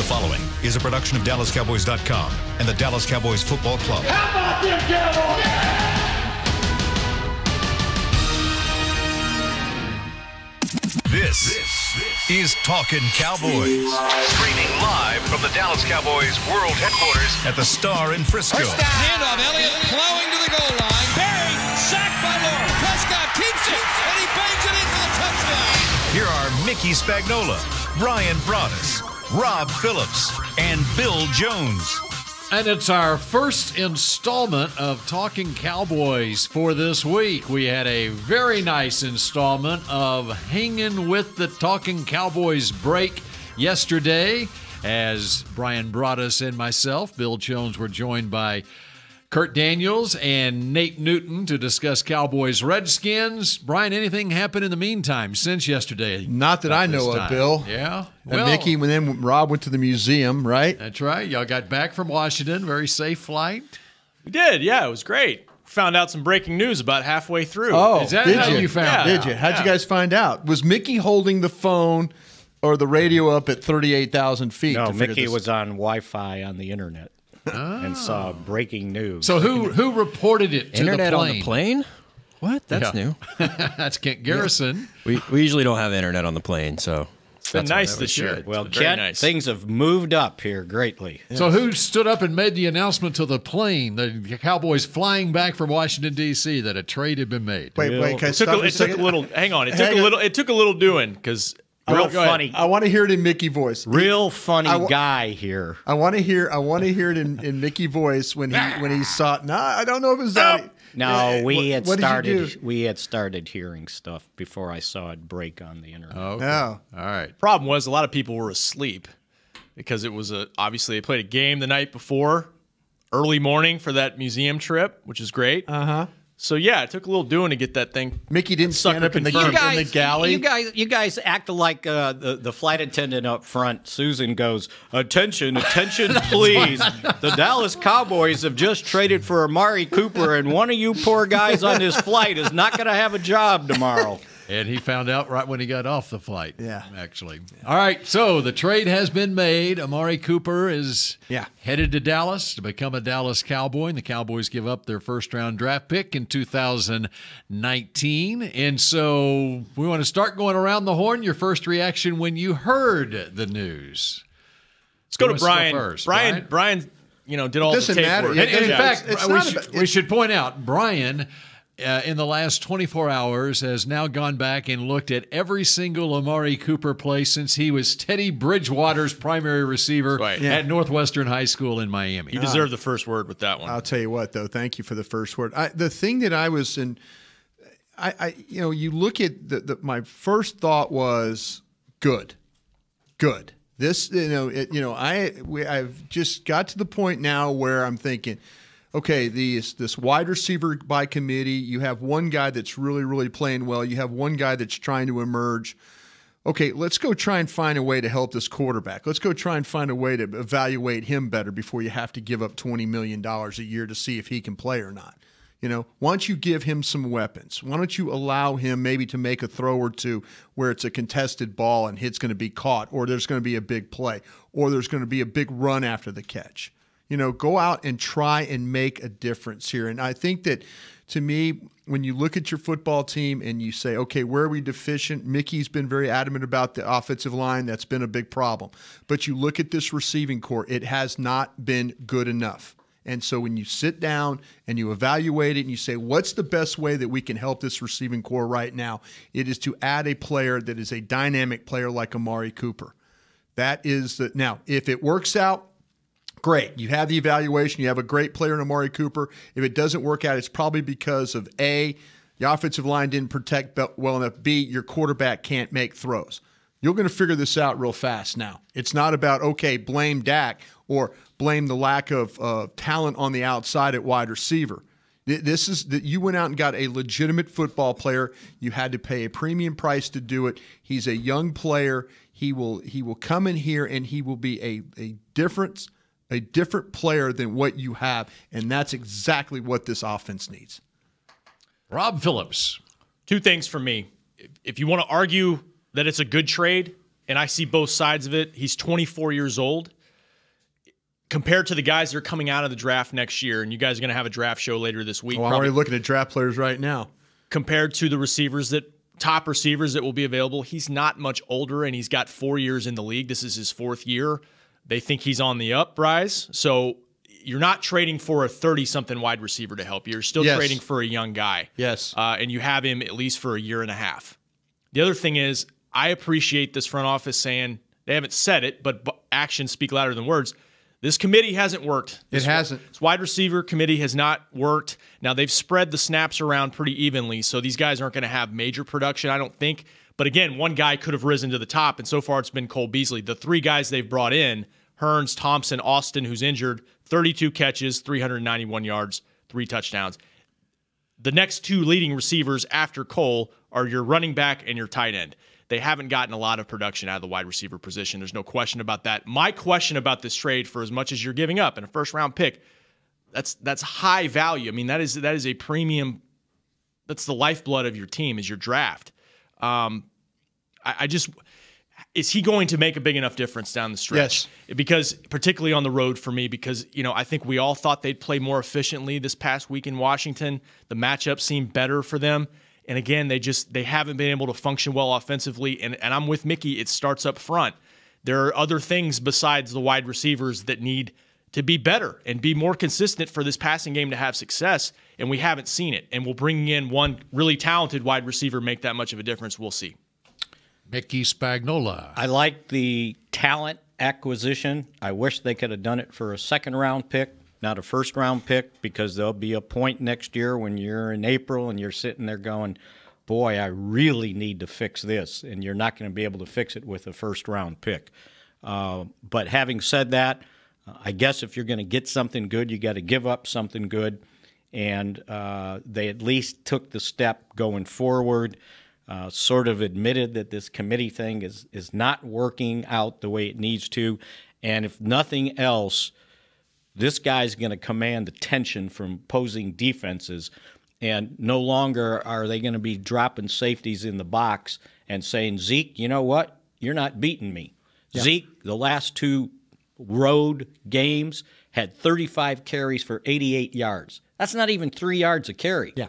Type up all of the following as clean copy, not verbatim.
following is a production of DallasCowboys.com and the Dallas Cowboys Football Club. How about them Cowboys? This is Talkin Cowboys. Streaming live from the Dallas Cowboys World Headquarters at the Star in Frisco. First down, handoff, Elliott plowing to the goal line. Barry, sacked by Lawrence. Prescott keeps it, and he bangs it in for the touchdown. Here are Mickey Spagnola, Brian Broaddus, Rob Phillips, and Bill Jones. And it's our first installment of Talking Cowboys for this week. We had a very nice installment of Hanging with the Talking Cowboys break yesterday, as Brian Broaddus and myself, Bill Jones, were joined by Kurt Daniels and Nate Newton to discuss Cowboys Redskins. Brian, anything happened in the meantime since yesterday? Not that I know of, Bill. Yeah. And Mickey, when Rob went to the museum, right? That's right. Y'all got back from Washington. Very safe flight. We did. Yeah, it was great. Found out some breaking news about halfway through. Oh, is that did how you found out? Did you? How'd you guys find out? Was Mickey holding the phone or the radio up at 38,000 feet? No, Mickey was on Wi-Fi on the internet. And saw breaking news. So who reported it to internet the plane? on the plane? What? That's new. That's Kent Garrison. We usually don't have internet on the plane, so It's been nice this year. Well, Very Kent, nice. things have moved up here greatly. So who stood up and made the announcement to the plane, the Cowboys flying back from Washington, D.C., that a trade had been made? Wait, can I It stop took, for a it took a second? little. Hang on. It took a little doing because Real funny. I want to hear it in Mickey voice. Real funny guy here. I want to hear it in Mickey voice when he saw it. No, I don't know if it's that. No, we had what did you do? We had started hearing stuff before I saw it break on the internet. Okay. Oh. All right. problem was a lot of people were asleep because it was obviously they played a game the night before, early morning for that museum trip, which is great. So yeah, it took a little doing to get that thing. Mickey didn't stand up in the galley. You guys act like the flight attendant up front. Susan goes, attention, please. The Dallas Cowboys have just traded for Amari Cooper, and one of you poor guys on this flight is not going to have a job tomorrow. And he found out right when he got off the flight. Yeah. Actually. All right. So the trade has been made. Amari Cooper is headed to Dallas to become a Dallas Cowboy. And the Cowboys give up their first-round draft pick in 2019. And so we want to start going around the horn. Your first reaction when you heard the news. Let's go to Who wants Brian. go first? Brian, did all Doesn't the tape matter. work. And in fact, It's we should point out, Brian, in the last 24 hours, has now gone back and looked at every single Amari Cooper play since he was Teddy Bridgewater's primary receiver at Northwestern High School in Miami. You deserve the first word with that one. I'll tell you what, though. Thank you for the first word. The thing that I was in, you look at my first thought was good. This, I've just got to the point now where I'm thinking, okay, this wide receiver by committee, you have one guy that's really, really playing well. You have one guy that's trying to emerge. Okay, let's go try and find a way to help this quarterback. Let's go try and find a way to evaluate him better before you have to give up $20 million a year to see if he can play or not. Why don't you give him some weapons? Why don't you allow him maybe to make a throw or two where it's a contested ball and hit's going to be caught, or there's going to be a big play, or there's going to be a big run after the catch. Go out and try and make a difference here. And I think that, to me, when you look at your football team and you say, okay, where are we deficient? Mickey's been very adamant about the offensive line. That's been a big problem. But you look at this receiving core, it has not been good enough. And so when you sit down and you evaluate it and you say, what's the best way that we can help this receiving core right now? It is to add a player that is a dynamic player like Amari Cooper. That is the – now, if it works out, great. You have the evaluation. You have a great player in Amari Cooper. If it doesn't work out, it's probably because of A, the offensive line didn't protect well enough, B, your quarterback can't make throws. You're going to figure this out real fast now. It's not about, okay, blame Dak or blame the lack of talent on the outside at wide receiver. This is that you went out and got a legitimate football player. You had to pay a premium price to do it. He's a young player. He will come in here and he will be a different player than what you have, and that's exactly what this offense needs. Rob Phillips. Two things for me. If you want to argue that it's a good trade, and I see both sides of it, he's 24 years old. compared to the guys that are coming out of the draft next year, and you guys are going to have a draft show later this week. Oh, I'm already looking at draft players right now. Compared to the top receivers that will be available, he's not much older, and he's got 4 years in the league. This is his 4th year. They think he's on the uprise. So you're not trading for a 30-something wide receiver to help you. You're still trading for a young guy. Yes. And you have him at least for a year and a half. The other thing is, I appreciate this front office saying, they haven't said it, but actions speak louder than words. This committee hasn't worked. It hasn't. This wide receiver committee has not worked. Now, they've spread the snaps around pretty evenly, so these guys aren't going to have major production, I don't think. But again, one guy could have risen to the top, and so far it's been Cole Beasley. The 3 guys they've brought in, Hearns, Thompson, Austin, who's injured, 32 catches, 391 yards, 3 touchdowns. The next 2 leading receivers after Cole are your running back and your tight end. They haven't gotten a lot of production out of the wide receiver position. There's no question about that. My question about this trade, for as much as you're giving up in a first-round pick, that's high value. I mean, that is a premium. That's the lifeblood of your team, is your draft. Is he going to make a big enough difference down the stretch? Yes. Because particularly on the road for me, because I think we all thought they'd play more efficiently this past week in Washington. The matchup seemed better for them. And again, they haven't been able to function well offensively. And I'm with Mickey. It starts up front. There are other things besides the wide receivers that need to be better and be more consistent for this passing game to have success. And we haven't seen it. And will bringing in one really talented wide receiver make that much of a difference? We'll see. Mickey Spagnola. I like the talent acquisition. I wish they could have done it for a second-round pick, not a first-round pick, because there'll be a point next year when you're in April and you're sitting there going, boy, I really need to fix this, and you're not going to be able to fix it with a first-round pick. But having said that, I guess if you're going to get something good, you got to give up something good, and they at least took the step going forward, sort of admitted that this committee thing is not working out the way it needs to, and if nothing else, this guy's going to command attention from opposing defenses, and no longer are they going to be dropping safeties in the box and saying, Zeke, you know what? You're not beating me. Yeah. Zeke, the last 2 road games, had 35 carries for 88 yards. That's not even 3 yards a carry. Yeah.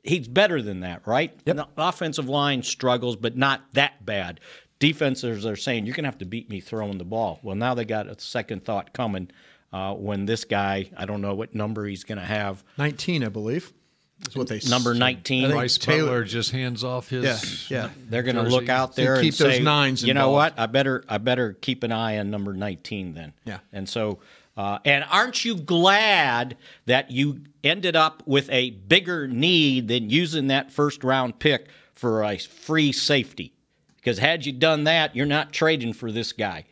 He's better than that, right? Yep. The offensive line struggles, but not that bad. Defenses are saying, you're going to have to beat me throwing the ball. Well, now they got a second thought coming. When this guy, I don't know what number he's going to have. 19, I believe. That's what they Number 19. Bryce Taylor just hands off his. Yeah. They're going to look out there keep and say, those 9s you know involved. what? I better keep an eye on number 19 then. Yeah. And so, and aren't you glad that you ended up with a bigger need than using that first-round pick for a free safety? Because had you done that, you're not trading for this guy.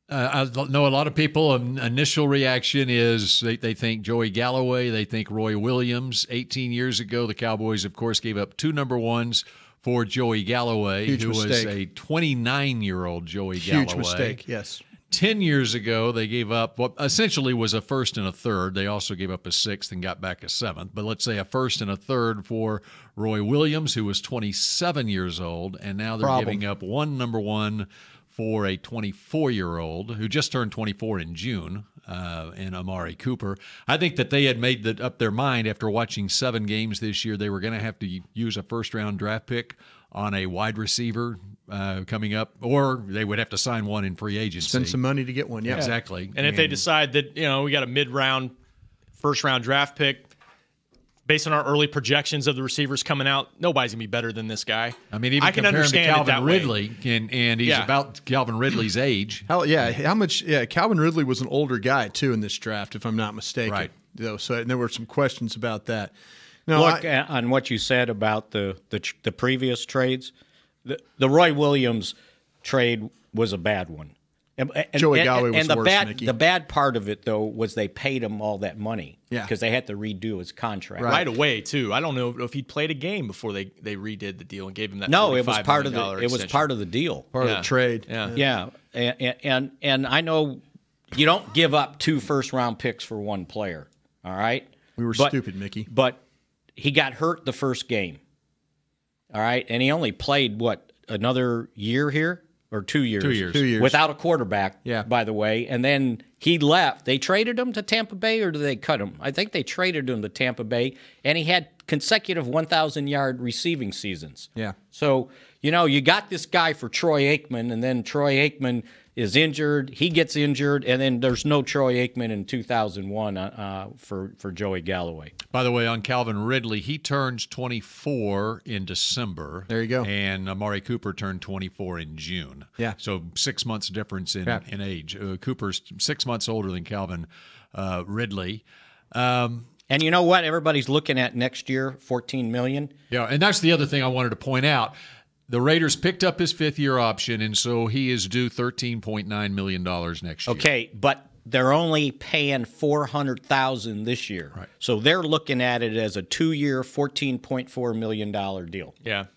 I know a lot of people, initial reaction is they think Joey Galloway, they think Roy Williams. 18 years ago, the Cowboys, of course, gave up 2 number 1s for Joey Galloway, Huge who mistake. was a 29-year-old Joey Galloway. Huge mistake, yes. 10 years ago, they gave up what essentially was a first and a third. They also gave up a 6th and got back a 7th. But let's say a first and a third for Roy Williams, who was 27 years old, and now they're giving up 1 number 1 for a 24-year-old who just turned 24 in June, in Amari Cooper. I think that they had made up their mind after watching 7 games this year they were going to have to use a first-round draft pick on a wide receiver coming up, or they would have to sign one in free agency. Spend some money to get one, yeah. Exactly. And if they decide that, we got a mid-round, first-round draft pick, based on our early projections of the receivers coming out, nobody's going to be better than this guy. I mean, even I can compare him to understand Calvin it that way. Ridley, and he's about Calvin Ridley's age. How much? Yeah, Calvin Ridley was an older guy too in this draft, if I'm not mistaken. Right. Though, so and there were some questions about that. Now, Look, on what you said about the previous trades, the Roy Williams trade was a bad one. Joey Galloway was the worse, bad, Mickey. The bad part of it, though, was they paid him all that money. Yeah. Because they had to redo his contract. Right away, too. I don't know if he'd played a game before they redid the deal and gave him that. No, it was $45 part of million the it was extension. part of the deal. part of the trade. Yeah. And I know you don't give up 2 first-round picks for one player. All right. We were stupid, Mickey. But he got hurt the first game. All right, and he only played another year here. or 2 years. 2 years. 2 years. Without a quarterback, Yeah. by the way. And then he left. They traded him to Tampa Bay, or did they cut him? I think they traded him to Tampa Bay, and he had consecutive 1,000-yard receiving seasons. Yeah. So, you got this guy for Troy Aikman, and then Troy Aikman is injured. He gets injured, and then there's no Troy Aikman in 2001 for Joey Galloway. By the way, on Calvin Ridley, he turns 24 in December. There you go. And Amari Cooper turned 24 in June. Yeah. So 6 months difference in age. Cooper's 6 months older than Calvin Ridley. And you know what? Everybody's looking at next year, $14 million. Yeah, and that's the other thing I wanted to point out. The Raiders picked up his fifth-year option, and so he is due $13.9 million next year. Okay, but they're only paying $400,000 this year. Right. So they're looking at it as a 2-year, $14.4 million deal. Yeah.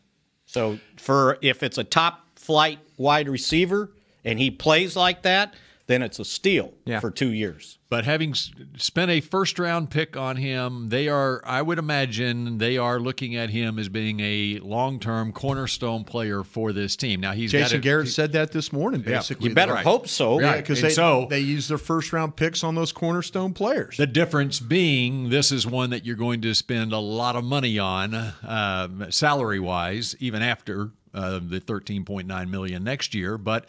So if it's a top flight wide receiver and he plays like that, then it's a steal for 2 years. But having spent a first-round pick on him, I would imagine they are looking at him as being a long-term cornerstone player for this team. Now Jason Garrett said that this morning, basically. You better hope so. Yeah, because they use their first-round picks on those cornerstone players. The difference being this is one that you're going to spend a lot of money on salary-wise, even after the $13.9 million next year. But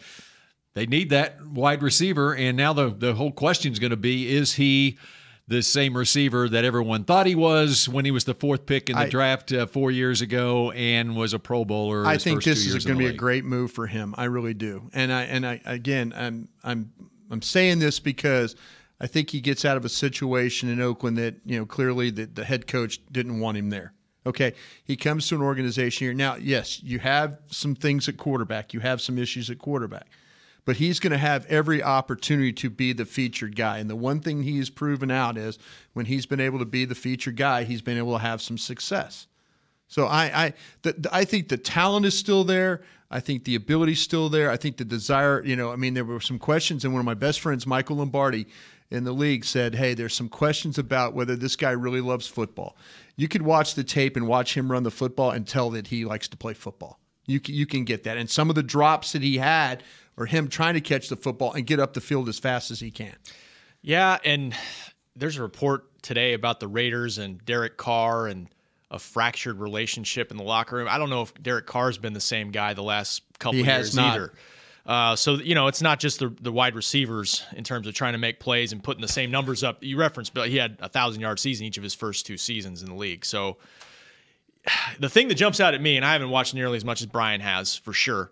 they need that wide receiver, and now the whole question is going to be, is he the same receiver that everyone thought he was when he was the fourth pick in the draft 4 years ago and was a Pro Bowler? I think this is going to be a great move for him. I really do. And I'm saying this because I think he gets out of a situation in Oakland that clearly the head coach didn't want him there. Okay, he comes to an organization here. Now, yes, you have some things at quarterback. You have some issues at quarterback. But he's going to have every opportunity to be the featured guy. And the one thing he's proven out is when he's been able to be the featured guy, he's been able to have some success. So I think the talent is still there. I think the ability is still there. I think the desire, there were some questions, and one of my best friends, Michael Lombardi, in the league said, hey, there's some questions about whether this guy really loves football. You could watch the tape and watch him run the football and tell that he likes to play football. You can get that. And some of the drops that he had – or him trying to catch the football and get up the field as fast as he can. Yeah, and there's a report today about the Raiders and Derek Carr and a fractured relationship in the locker room. I don't know if Derek Carr's been the same guy the last couple of years either. So, it's not just the wide receivers in terms of trying to make plays and putting the same numbers up. You referenced, but he had a 1,000-yard season each of his first 2 seasons in the league. So the thing that jumps out at me, and I haven't watched nearly as much as Brian has for sure,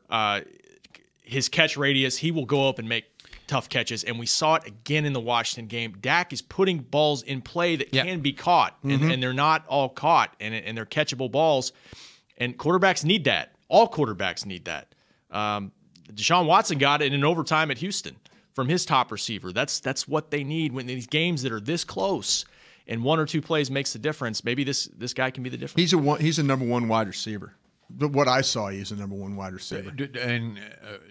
his catch radius, he will go up and make tough catches, and we saw it again in the Washington game. Dak is putting balls in play that can be caught, and they're not all caught, and they're catchable balls, and quarterbacks need that. All quarterbacks need that. Deshaun Watson got it in overtime at Houston from his top receiver. That's what they need when these games that are this close, and 1 or 2 plays makes the difference. Maybe this guy can be the difference. He's a number 1 wide receiver. But what I saw, he's a number 1 wide receiver. And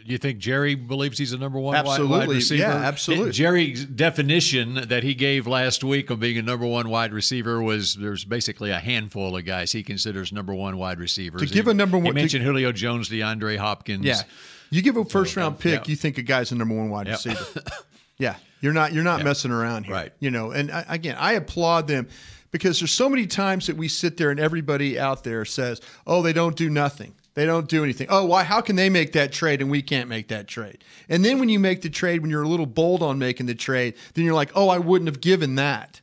you think Jerry believes he's a number 1 absolutely. wide receiver? Yeah, absolutely. Jerry's definition that he gave last week of being a number 1 wide receiver was there's basically a handful of guys he considers number 1 wide receivers. To give a number 1, he mentioned Julio Jones, DeAndre Hopkins. Yeah, you give a first-round pick, you think a guy's a number 1 wide receiver. Yeah, you're not messing around here, right? And I applaud them. Because there's so many times that we sit there and everybody out there says, oh, they don't do nothing. They don't do anything. Oh, why? How can they make that trade and we can't make that trade? And then when you make the trade, when you're a little bold on making the trade, then you're like, oh, I wouldn't have given that.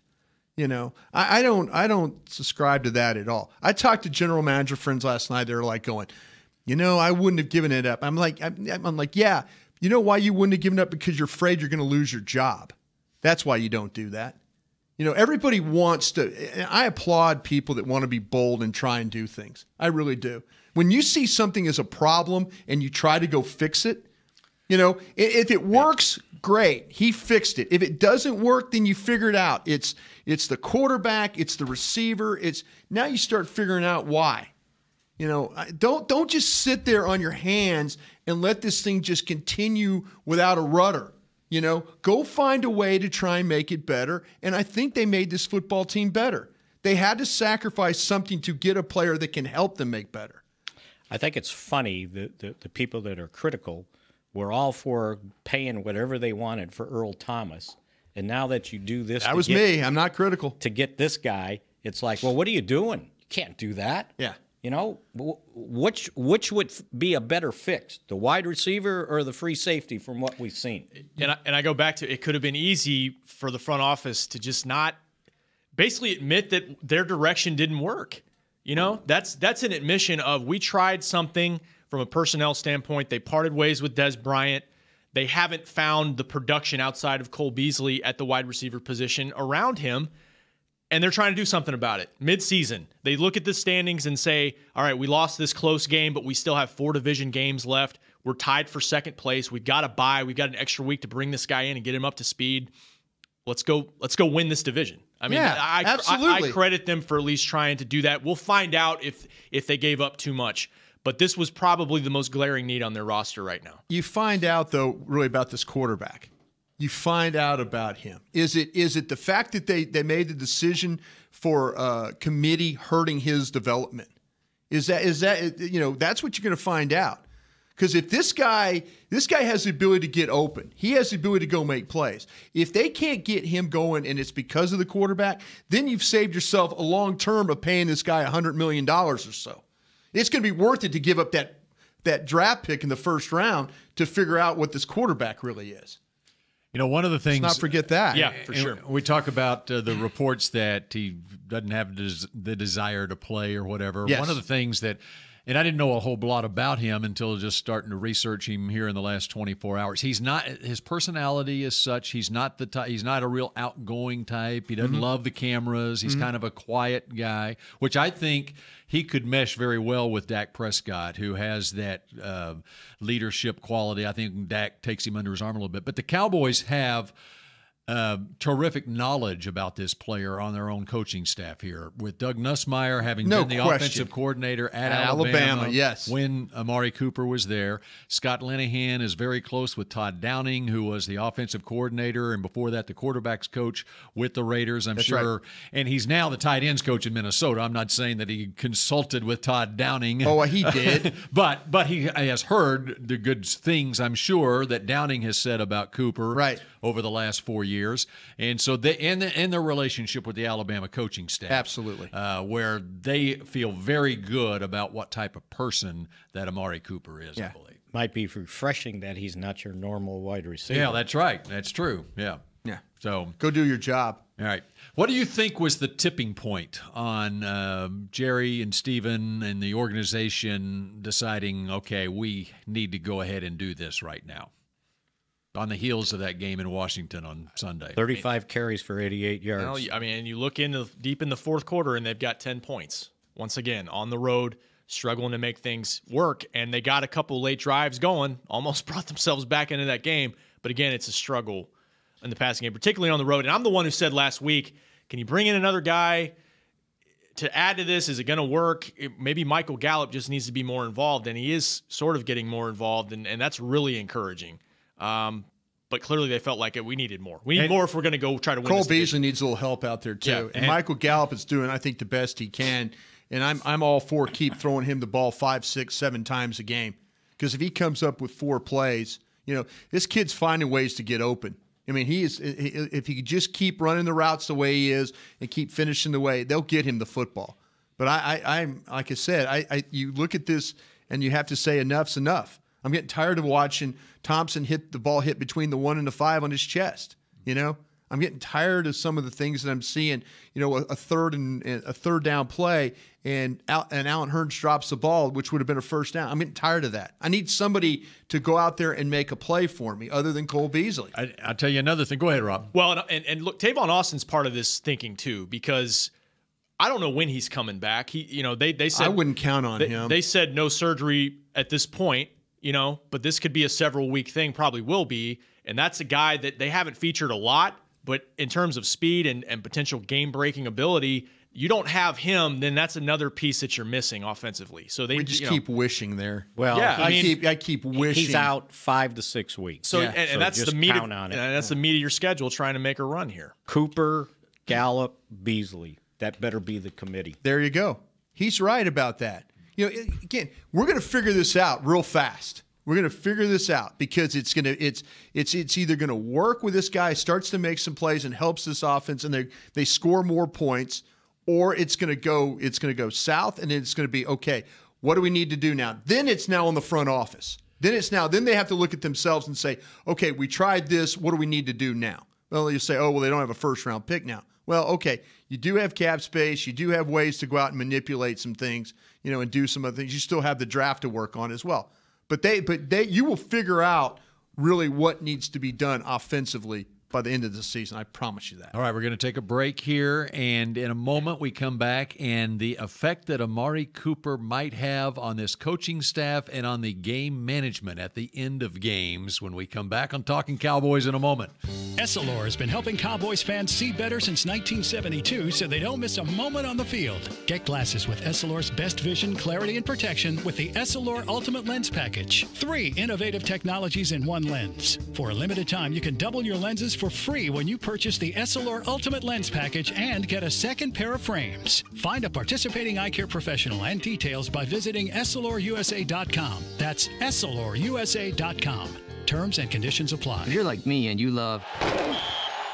I don't subscribe to that at all. I talked to general manager friends last night. They were like going, I wouldn't have given it up. I'm like, yeah. You know why you wouldn't have given up? Because you're afraid you're going to lose your job. That's why you don't do that. Everybody wants to – I applaud people that want to be bold and try and do things. I really do. When you see something as a problem and you try to go fix it, if it works, great. He fixed it. If it doesn't work, then you figure it out. It's the quarterback. It's the receiver. Now you start figuring out why. Don't just sit there on your hands and let this thing just continue without a rudder. Go find a way to try and make it better. And I think they made this football team better. They had to sacrifice something to get a player that can help them make better. I think it's funny the people that are critical were all for paying whatever they wanted for Earl Thomas. And now that you do this, that was me. I'm not critical. To get this guy, it's like, well, what are you doing? You can't do that. Yeah. You know, which would be a better fix, the wide receiver or the free safety from what we've seen? And I go back to, it could have been easy for the front office to just not basically admit that their direction didn't work. You know, that's an admission of, we tried something from a personnel standpoint. They parted ways with Des Bryant. They haven't found the production outside of Cole Beasley at the wide receiver position around him. And they're trying to do something about it. Mid-season, they look at the standings and say, all right, we lost this close game, but we still have 4 division games left. We're tied for second place. We've got to bye. We've got an extra week to bring this guy in and get him up to speed. Let's go win this division. I mean, yeah, I credit them for at least trying to do that. We'll find out if they gave up too much. But this was probably the most glaring need on their roster right now. You find out, though, really about this quarterback. You find out about him. Is it the fact that they made the decision for committee hurting his development? Is that that's what you're going to find out. Because if this guy has the ability to get open, he has the ability to go make plays. If they can't get him going and it's because of the quarterback, then you've saved yourself a long term of paying this guy $100 million or so. It's going to be worth it to give up that draft pick in the first round to figure out what this quarterback really is. You know, one of the things. Let's not forget that. Yeah, for sure. We talk about the reports that he doesn't have the desire to play or whatever. Yes. One of the things that, and I didn't know a whole lot about him until just starting to research him here in the last 24 hours. He's not, his personality is such. He's not the type. He's not a real outgoing type. He doesn't love the cameras. He's kind of a quiet guy, which I think he could mesh very well with Dak Prescott, who has that leadership quality. I think Dak takes him under his arm a little bit. But the Cowboys have terrific knowledge about this player on their own coaching staff here, with Doug Nussmeier having been the offensive coordinator at Alabama. Yes, when Amari Cooper was there. Scott Linehan is very close with Todd Downing, who was the offensive coordinator, and before that the quarterbacks coach with the Raiders, I'm sure. Right. And he's now the tight ends coach in Minnesota. I'm not saying that he consulted with Todd Downing. Oh, he did. but he has heard the good things, I'm sure, that Downing has said about Cooper over the last 4 years. And so they and their relationship with the Alabama coaching staff, absolutely, where they feel very good about what type of person that Amari Cooper is. I believe might be refreshing that he's not your normal wide receiver. Yeah, that's right. That's true. Yeah. So go do your job. All right. What do you think was the tipping point on Jerry and Steven and the organization deciding, okay, we need to go ahead and do this right now, on the heels of that game in Washington on Sunday? 35 carries for 88 yards. Well, I mean, you look deep in the fourth quarter, and they've got 10 points. Once again, on the road, struggling to make things work, and they got a couple late drives going, almost brought themselves back into that game. But again, it's a struggle in the passing game, particularly on the road. And I'm the one who said last week, can you bring in another guy to add to this? Is it going to work? Maybe Michael Gallup just needs to be more involved, and he is sort of getting more involved, and that's really encouraging. But clearly they felt like we needed more. We need more if we're going to go try to win. Cole Beasley needs a little help out there too. Yeah, and Michael Gallup is doing, I think, the best he can. And I'm all for keep throwing him the ball 5, 6, 7 times a game. Because if he comes up with 4 plays, this kid's finding ways to get open. I mean, if he could just keep running the routes the way he is and keep finishing the way, they'll get him the football. But I'm like I said, you look at this and you have to say enough's enough. I'm getting tired of watching Thompson hit the ball hit between the 1 and the 5 on his chest. I'm getting tired of some of the things that I'm seeing. A third down play and Allen Hurns drops the ball, which would have been a first down. I'm getting tired of that. I need somebody to go out there and make a play for me, other than Cole Beasley. I'll tell you another thing. Go ahead, Rob. Well, and look, Tavon Austin's part of this thinking too, because I don't know when he's coming back. They said I wouldn't count on him. They said no surgery at this point. But this could be a several-week thing, probably will be, and that's a guy that they haven't featured a lot, but in terms of speed and potential game-breaking ability, you don't have him, then that's another piece that you're missing offensively. So we just keep wishing there. Well, yeah, I keep wishing. He's out 5 to 6 weeks. So and that's the meat of, that's the meat of your schedule, trying to make a run here. Cooper, Gallup, Beasley. That better be the committee. There you go. He's right about that. Again, we're going to figure this out real fast. We're going to figure this out because it's either going to work with this guy, starts to make some plays and helps this offense, and they score more points, or it's going to go south, and it's going to be, okay, what do we need to do now? Then it's now on the front office. Then they have to look at themselves and say, okay, we tried this. What do we need to do now? Well, you say, oh, well, they don't have a first-round pick now. Well, okay, you do have cap space. You do have ways to go out and manipulate some things, and do some other things. You still have the draft to work on as well. But you will figure out really what needs to be done offensively by the end of the season. I promise you that. All right, we're going to take a break here, and in a moment we come back, and the effect that Amari Cooper might have on this coaching staff and on the game management at the end of games when we come back on Talking Cowboys in a moment. Essilor has been helping Cowboys fans see better since 1972 so they don't miss a moment on the field. Get glasses with Essilor's best vision, clarity, and protection with the Essilor Ultimate Lens Package. 3 innovative technologies in one lens. For a limited time, you can double your lenses for free when you purchase the Essilor Ultimate Lens Package and get a second pair of frames. Find a participating eye care professional and details by visiting EssilorUSA.com. That's EssilorUSA.com. Terms and conditions apply. If you're like me and you love...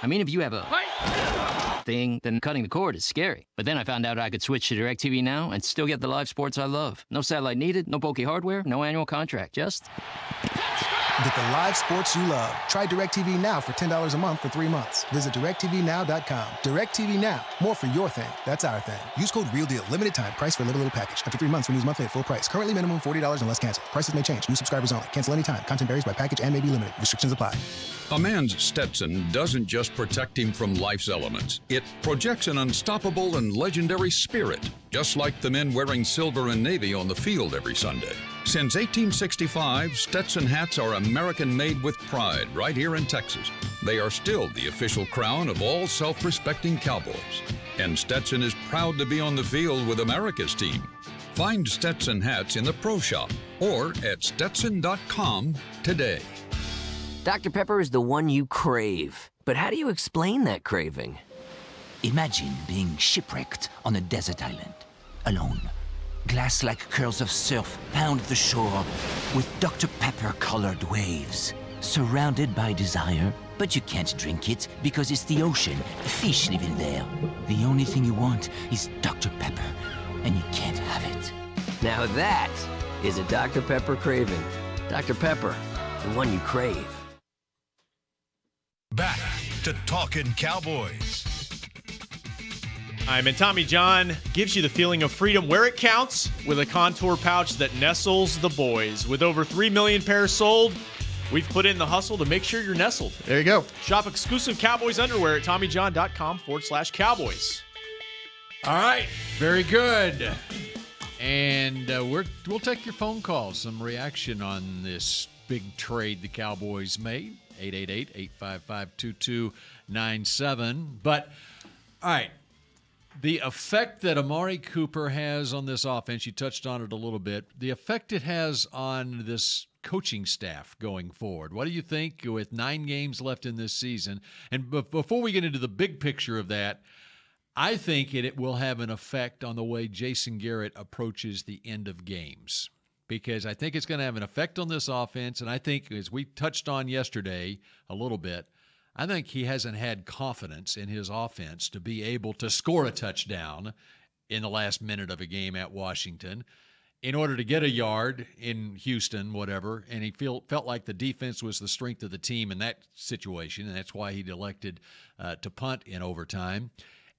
if you have a thing, then cutting the cord is scary. But then I found out I could switch to DirecTV Now and still get the live sports I love. No satellite needed, no bulky hardware, no annual contract, just... Get the live sports you love. Try DirecTV Now for $10 a month for 3 months. Visit DirecTVNow.com. DirecTV Now. More for your thing. That's our thing. Use code REALDEAL. Limited time. Price for little package. After 3 months, renews monthly at full price. Currently minimum $40 unless canceled. Prices may change. New subscribers only. Cancel anytime. Content varies by package and may be limited. Restrictions apply. A man's Stetson doesn't just protect him from life's elements. It projects an unstoppable and legendary spirit, just like the men wearing silver and navy on the field every Sunday. Since 1865, Stetson hats are American-made with pride right here in Texas. They are still the official crown of all self-respecting cowboys. And Stetson is proud to be on the field with America's team. Find Stetson hats in the Pro Shop or at Stetson.com today. Dr. Pepper is the one you crave. But how do you explain that craving? Imagine being shipwrecked on a desert island, alone. Glass-like curls of surf pound the shore with Dr. Pepper-colored waves. Surrounded by desire, but you can't drink it because it's the ocean. Fish live in there. The only thing you want is Dr. Pepper, and you can't have it. Now that is a Dr. Pepper craving. Dr. Pepper, the one you crave. Back to Talkin' Cowboys. And Tommy John gives you the feeling of freedom where it counts with a contour pouch that nestles the boys. With over 3 million pairs sold, we've put in the hustle to make sure you're nestled. There you go. Shop exclusive Cowboys underwear at TommyJohn.com/Cowboys. All right, very good. And we'll take your phone calls, some reaction on this big trade the Cowboys made. 888-855-2297. But, all right, the effect that Amari Cooper has on this offense, you touched on it a little bit, the effect it has on this coaching staff going forward. What do you think with 9 games left in this season? And before we get into the big picture of that, I think it will have an effect on the way Jason Garrett approaches the end of games, because I think it's going to have an effect on this offense. And I think, as we touched on yesterday a little bit, I think he hasn't had confidence in his offense to be able to score a touchdown in the last minute of a game at Washington in order to get a yard in Houston, whatever. And he felt like the defense was the strength of the team in that situation, and that's why he elected to punt in overtime.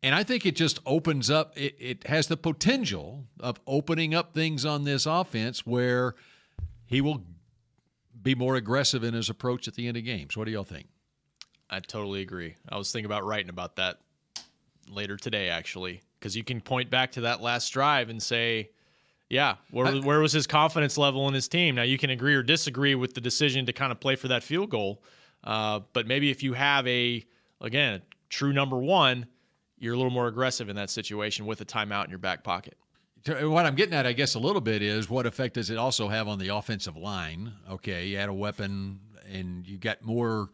And I think it just opens up, it has the potential of opening up things on this offense where he will be more aggressive in his approach at the end of games. What do y'all think? I totally agree. I was thinking about writing about that later today, actually, because you can point back to that last drive and say, yeah, where was his confidence level in his team? Now, you can agree or disagree with the decision to kind of play for that field goal, but maybe if you have a true number one, you're a little more aggressive in that situation with a timeout in your back pocket. What I'm getting at, I guess, a little bit is what effect does it also have on the offensive line? Okay, you had a weapon and you got more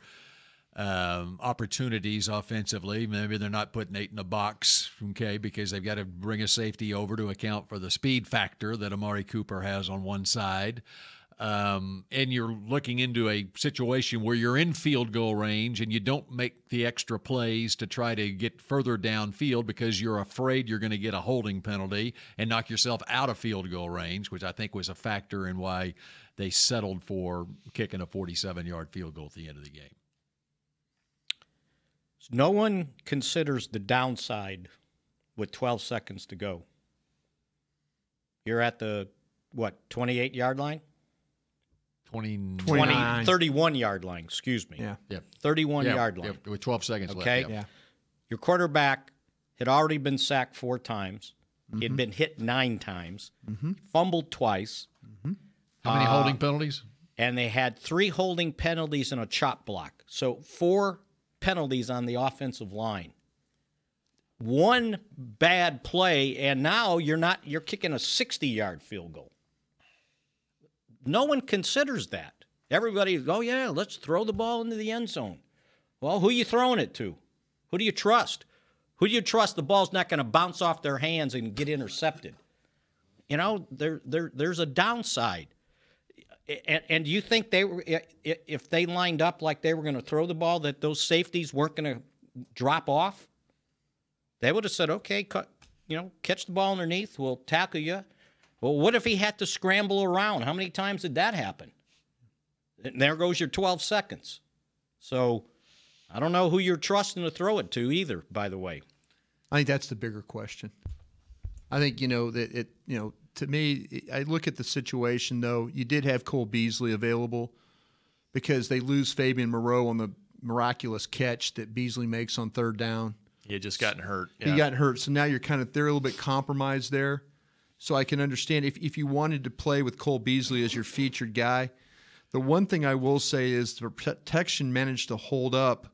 opportunities offensively. Maybe they're not putting 8 in the box, okay, because they've got to bring a safety over to account for the speed factor that Amari Cooper has on one side. and you're looking into a situation where you're in field goal range and you don't make the extra plays to try to get further downfield because you're afraid you're going to get a holding penalty and knock yourself out of field goal range, which I think was a factor in why they settled for kicking a 47-yard field goal at the end of the game. No one considers the downside with 12 seconds to go. You're at the, 28-yard line? 31-yard line, excuse me. Yeah. 31-yard line. Yeah, with 12 seconds left. Okay? Yeah. Your quarterback had already been sacked 4 times. He had been hit 9 times, fumbled twice. How many holding penalties? And they had 3 holding penalties and a chop block. So 4 penalties on the offensive line. 1 bad play, and now you're kicking a 60-yard field goal. No one considers that. Everybody, oh yeah, let's throw the ball into the end zone. Well, who are you throwing it to? Who do you trust? Who do you trust the ball's not going to bounce off their hands and get intercepted? You know, there's a downside. And do you think they were, if they lined up like they were going to throw the ball, that those safeties weren't going to drop off? They would have said, okay, catch the ball underneath, we'll tackle you. Well, what if he had to scramble around? How many times did that happen? And there goes your 12 seconds. So I don't know who you're trusting to throw it to either, by the way. I think that's the bigger question. I think, to me, I look at the situation, though. You did have Cole Beasley available because they lose Fabian Moreau on the miraculous catch that Beasley makes on 3rd down. He had just gotten hurt. He got hurt, so now they're a little bit compromised there. So I can understand if you wanted to play with Cole Beasley as your featured guy. The one thing I will say is the protection managed to hold up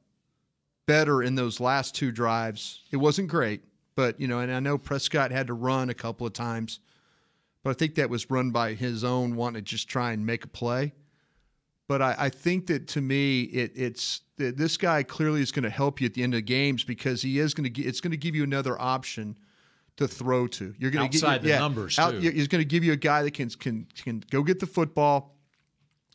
better in those last 2 drives. It wasn't great, but, and I know Prescott had to run a couple of times, but I think that was run by his own wanting to just try and make a play. But I think that, to me, it's this guy clearly is going to help you at the end of games because it's going to give you another option to throw to. You're going to outside the numbers too. He's going to give you a guy that can go get the football.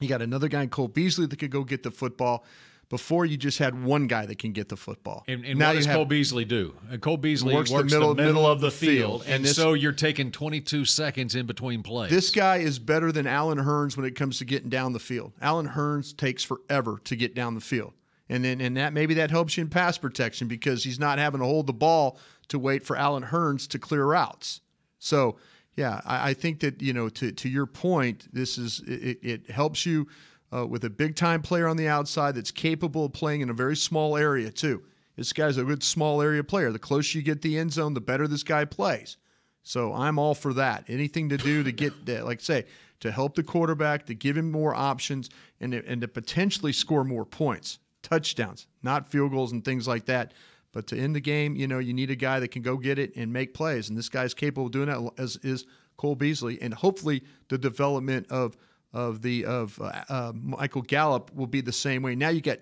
You got another guy in Cole Beasley that could go get the football. Before, you just had one guy that can get the football. And now what does Cole Beasley do? Cole Beasley works the middle of the field. And so you're taking 22 seconds in between plays. This guy is better than Allen Hurns when it comes to getting down the field. Allen Hurns takes forever to get down the field. And that maybe that helps you in pass protection because he's not having to hold the ball to wait for Allen Hurns to clear routes. So, yeah, I think that, to your point, it helps you with a big-time player on the outside that's capable of playing in a very small area too. This guy's a good small area player. The closer you get the end zone, the better this guy plays. So I'm all for that. Anything to do to get, to help the quarterback, to give him more options, and to potentially score more points, touchdowns, not field goals and things like that. But to end the game, you need a guy that can go get it and make plays, and this guy's capable of doing that, as is Cole Beasley. And hopefully the development of Michael Gallup will be the same way. Now you got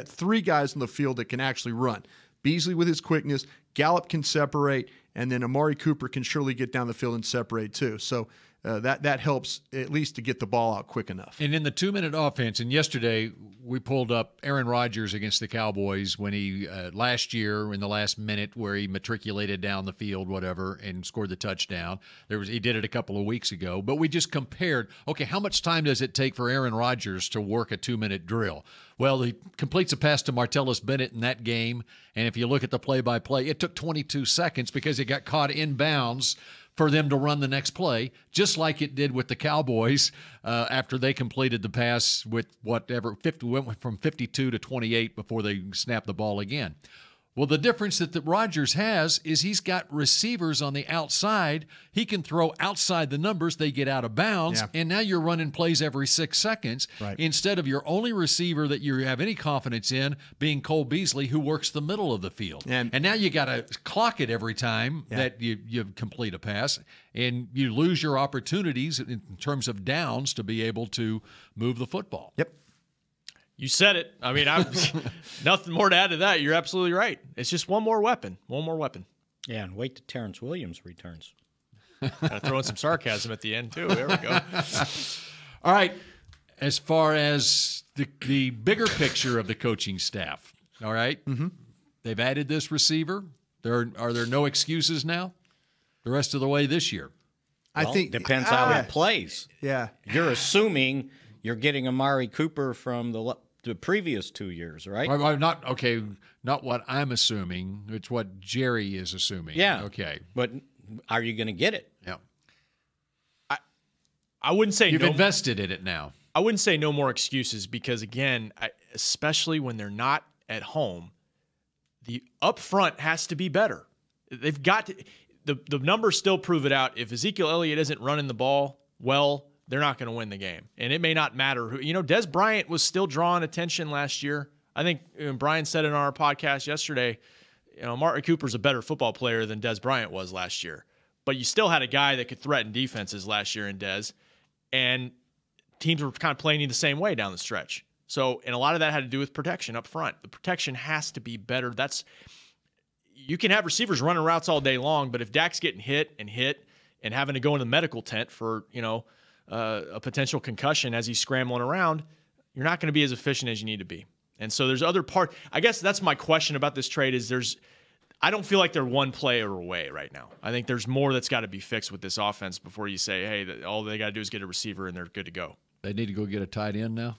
3 guys on the field that can actually run. Beasley with his quickness, Gallup can separate, and then Amari Cooper can surely get down the field and separate too. So that helps at least to get the ball out quick enough. And in the 2-minute offense, and yesterday we pulled up Aaron Rodgers against the Cowboys when he last year in the last minute where he matriculated down the field, whatever, and scored the touchdown. He did it a couple of weeks ago, but we just compared, okay, how much time does it take for Aaron Rodgers to work a 2-minute drill? Well, he completes a pass to Martellus Bennett in that game, and if you look at the play-by-play, it took 22 seconds because he got caught in bounds for them to run the next play, just like it did with the Cowboys after they completed the pass with went from 52 to 28 before they snapped the ball again. Well, the difference that Rodgers has is he's got receivers on the outside. He can throw outside the numbers. They get out of bounds, and now you're running plays every 6 seconds instead of your only receiver that you have any confidence in being Cole Beasley, who works the middle of the field. And now you got to clock it every time that you complete a pass, and you lose your opportunities in terms of downs to be able to move the football. Yep. You said it. I mean, nothing more to add to that. You're absolutely right. It's just one more weapon. One more weapon. Yeah, and wait till Terrence Williams returns. Gotta throw in some sarcasm at the end, too. There we go. All right. as far as the bigger picture of the coaching staff, all right? Mm-hmm. They've added this receiver. Are there no excuses now the rest of the way this year? I think depends how it plays. Yeah. You're assuming you're getting Amari Cooper from the previous 2 years, right? Not what I'm assuming. It's what Jerry is assuming. Yeah. Okay. But are you going to get it? Yeah. I wouldn't say you've invested in it now. I wouldn't say no more excuses because, again, especially when they're not at home, the up front has to be better. They've got to – the numbers still prove it out. If Ezekiel Elliott isn't running the ball well, they're not going to win the game. And it may not matter who – Des Bryant was still drawing attention last year. I think Brian said it on our podcast yesterday, Amari Cooper's a better football player than Des Bryant was last year. But you still had a guy that could threaten defenses last year in Des. And teams were kind of playing you the same way down the stretch. So, and a lot of that had to do with protection up front. The protection has to be better. You can have receivers running routes all day long, but if Dak's getting hit and having to go in the medical tent for, a potential concussion as he's scrambling around, you're not going to be as efficient as you need to be. And so there's other part. I guess that's my question about this trade is I don't feel like they're one player away right now. I think there's more that's got to be fixed with this offense before you say, hey, all they got to do is get a receiver and they're good to go. They need to go get a tight end now?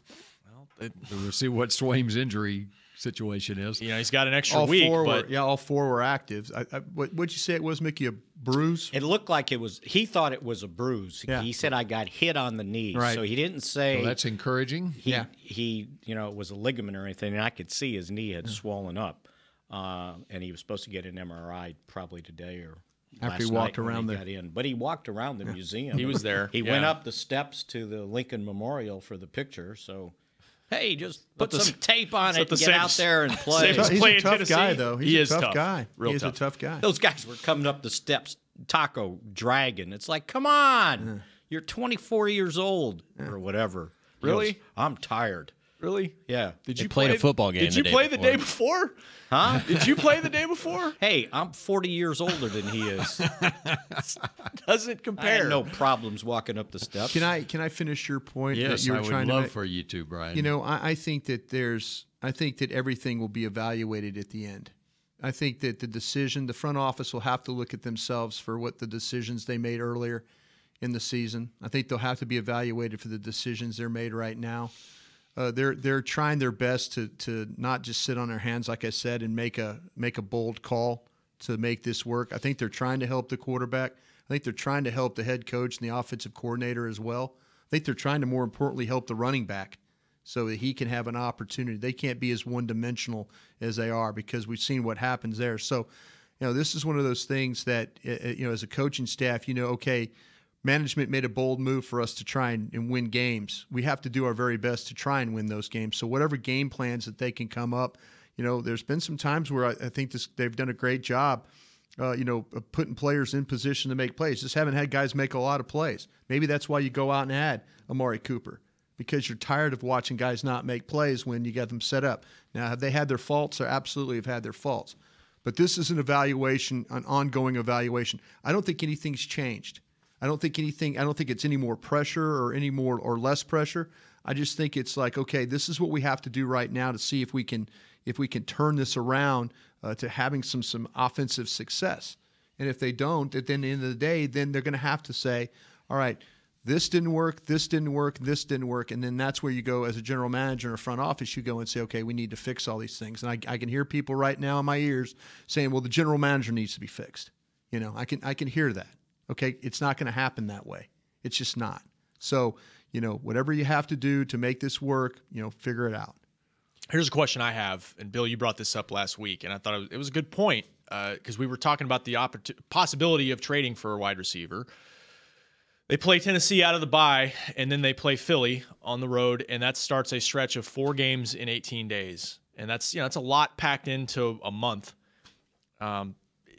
Well, we'll see what Swaim's injury situation is. He's got an extra week. All four were active. What'd you say it was, Mickey, a bruise? It looked like it was – he thought it was a bruise. Yeah. He said I got hit on the knee. Right. So he didn't say – So that's encouraging. He it was a ligament or anything, and I could see his knee had swollen up. And he was supposed to get an MRI probably today or after he walked around got in. But he walked around the museum. He was there. He went up the steps to the Lincoln Memorial for the picture. So, hey, just put some tape on it and get out there and play. He's a tough guy, though. He's a tough guy. He's a tough guy. Those guys were coming up the steps, taco dragging. It's like, come on. You're 24 years old or whatever. Really? Goes, I'm tired. Really? Yeah. Did you play a football game? Did you play the day before? Huh? Did you play the day before? Hey, I'm 40 years older than he is. Doesn't compare. I had no problems walking up the steps. Can I finish your point? Yes, that you were I would trying love to make? for you to, Brian. I think that everything will be evaluated at the end. I think that the front office will have to look at themselves for what the decisions they made earlier in the season. I think they'll have to be evaluated for the decisions they're made right now. They're trying their best to not just sit on their hands, like I said, and make a bold call to make this work. I think they're trying to help the quarterback. I think they're trying to help the head coach and the offensive coordinator as well. I think they're trying to, more importantly, help the running back so that he can have an opportunity. They can't be as one-dimensional as they are because we've seen what happens there. So, this is one of those things that, as a coaching staff, okay, management made a bold move for us to try and win games. We have to do our very best to try and win those games. So whatever game plans that they can come up, there's been some times where I think they've done a great job, of putting players in position to make plays. Just haven't had guys make a lot of plays. Maybe that's why you go out and add Amari Cooper, because you're tired of watching guys not make plays when you got them set up. Now, have they had their faults? They absolutely have had their faults. But this is an ongoing evaluation. I don't think anything's changed. I don't think it's any more pressure or any more or less pressure. I just think it's like, okay, this is what we have to do right now to see if we can turn this around to having some offensive success. And if they don't, at the end of the day, then they're going to have to say, all right, this didn't work, this didn't work, this didn't work. And then that's where you go as a general manager or front office, you go and say, okay, we need to fix all these things. And I can hear people right now in my ears saying, well, the general manager needs to be fixed. I can hear that. Okay, it's not going to happen that way. It's just not. So, whatever you have to do to make this work, figure it out. Here's a question I have, and Bill, you brought this up last week, and I thought it was a good point because we were talking about the possibility of trading for a wide receiver. They play Tennessee out of the bye, and then they play Philly on the road, and that starts a stretch of 4 games in 18 days, and that's a lot packed into a month.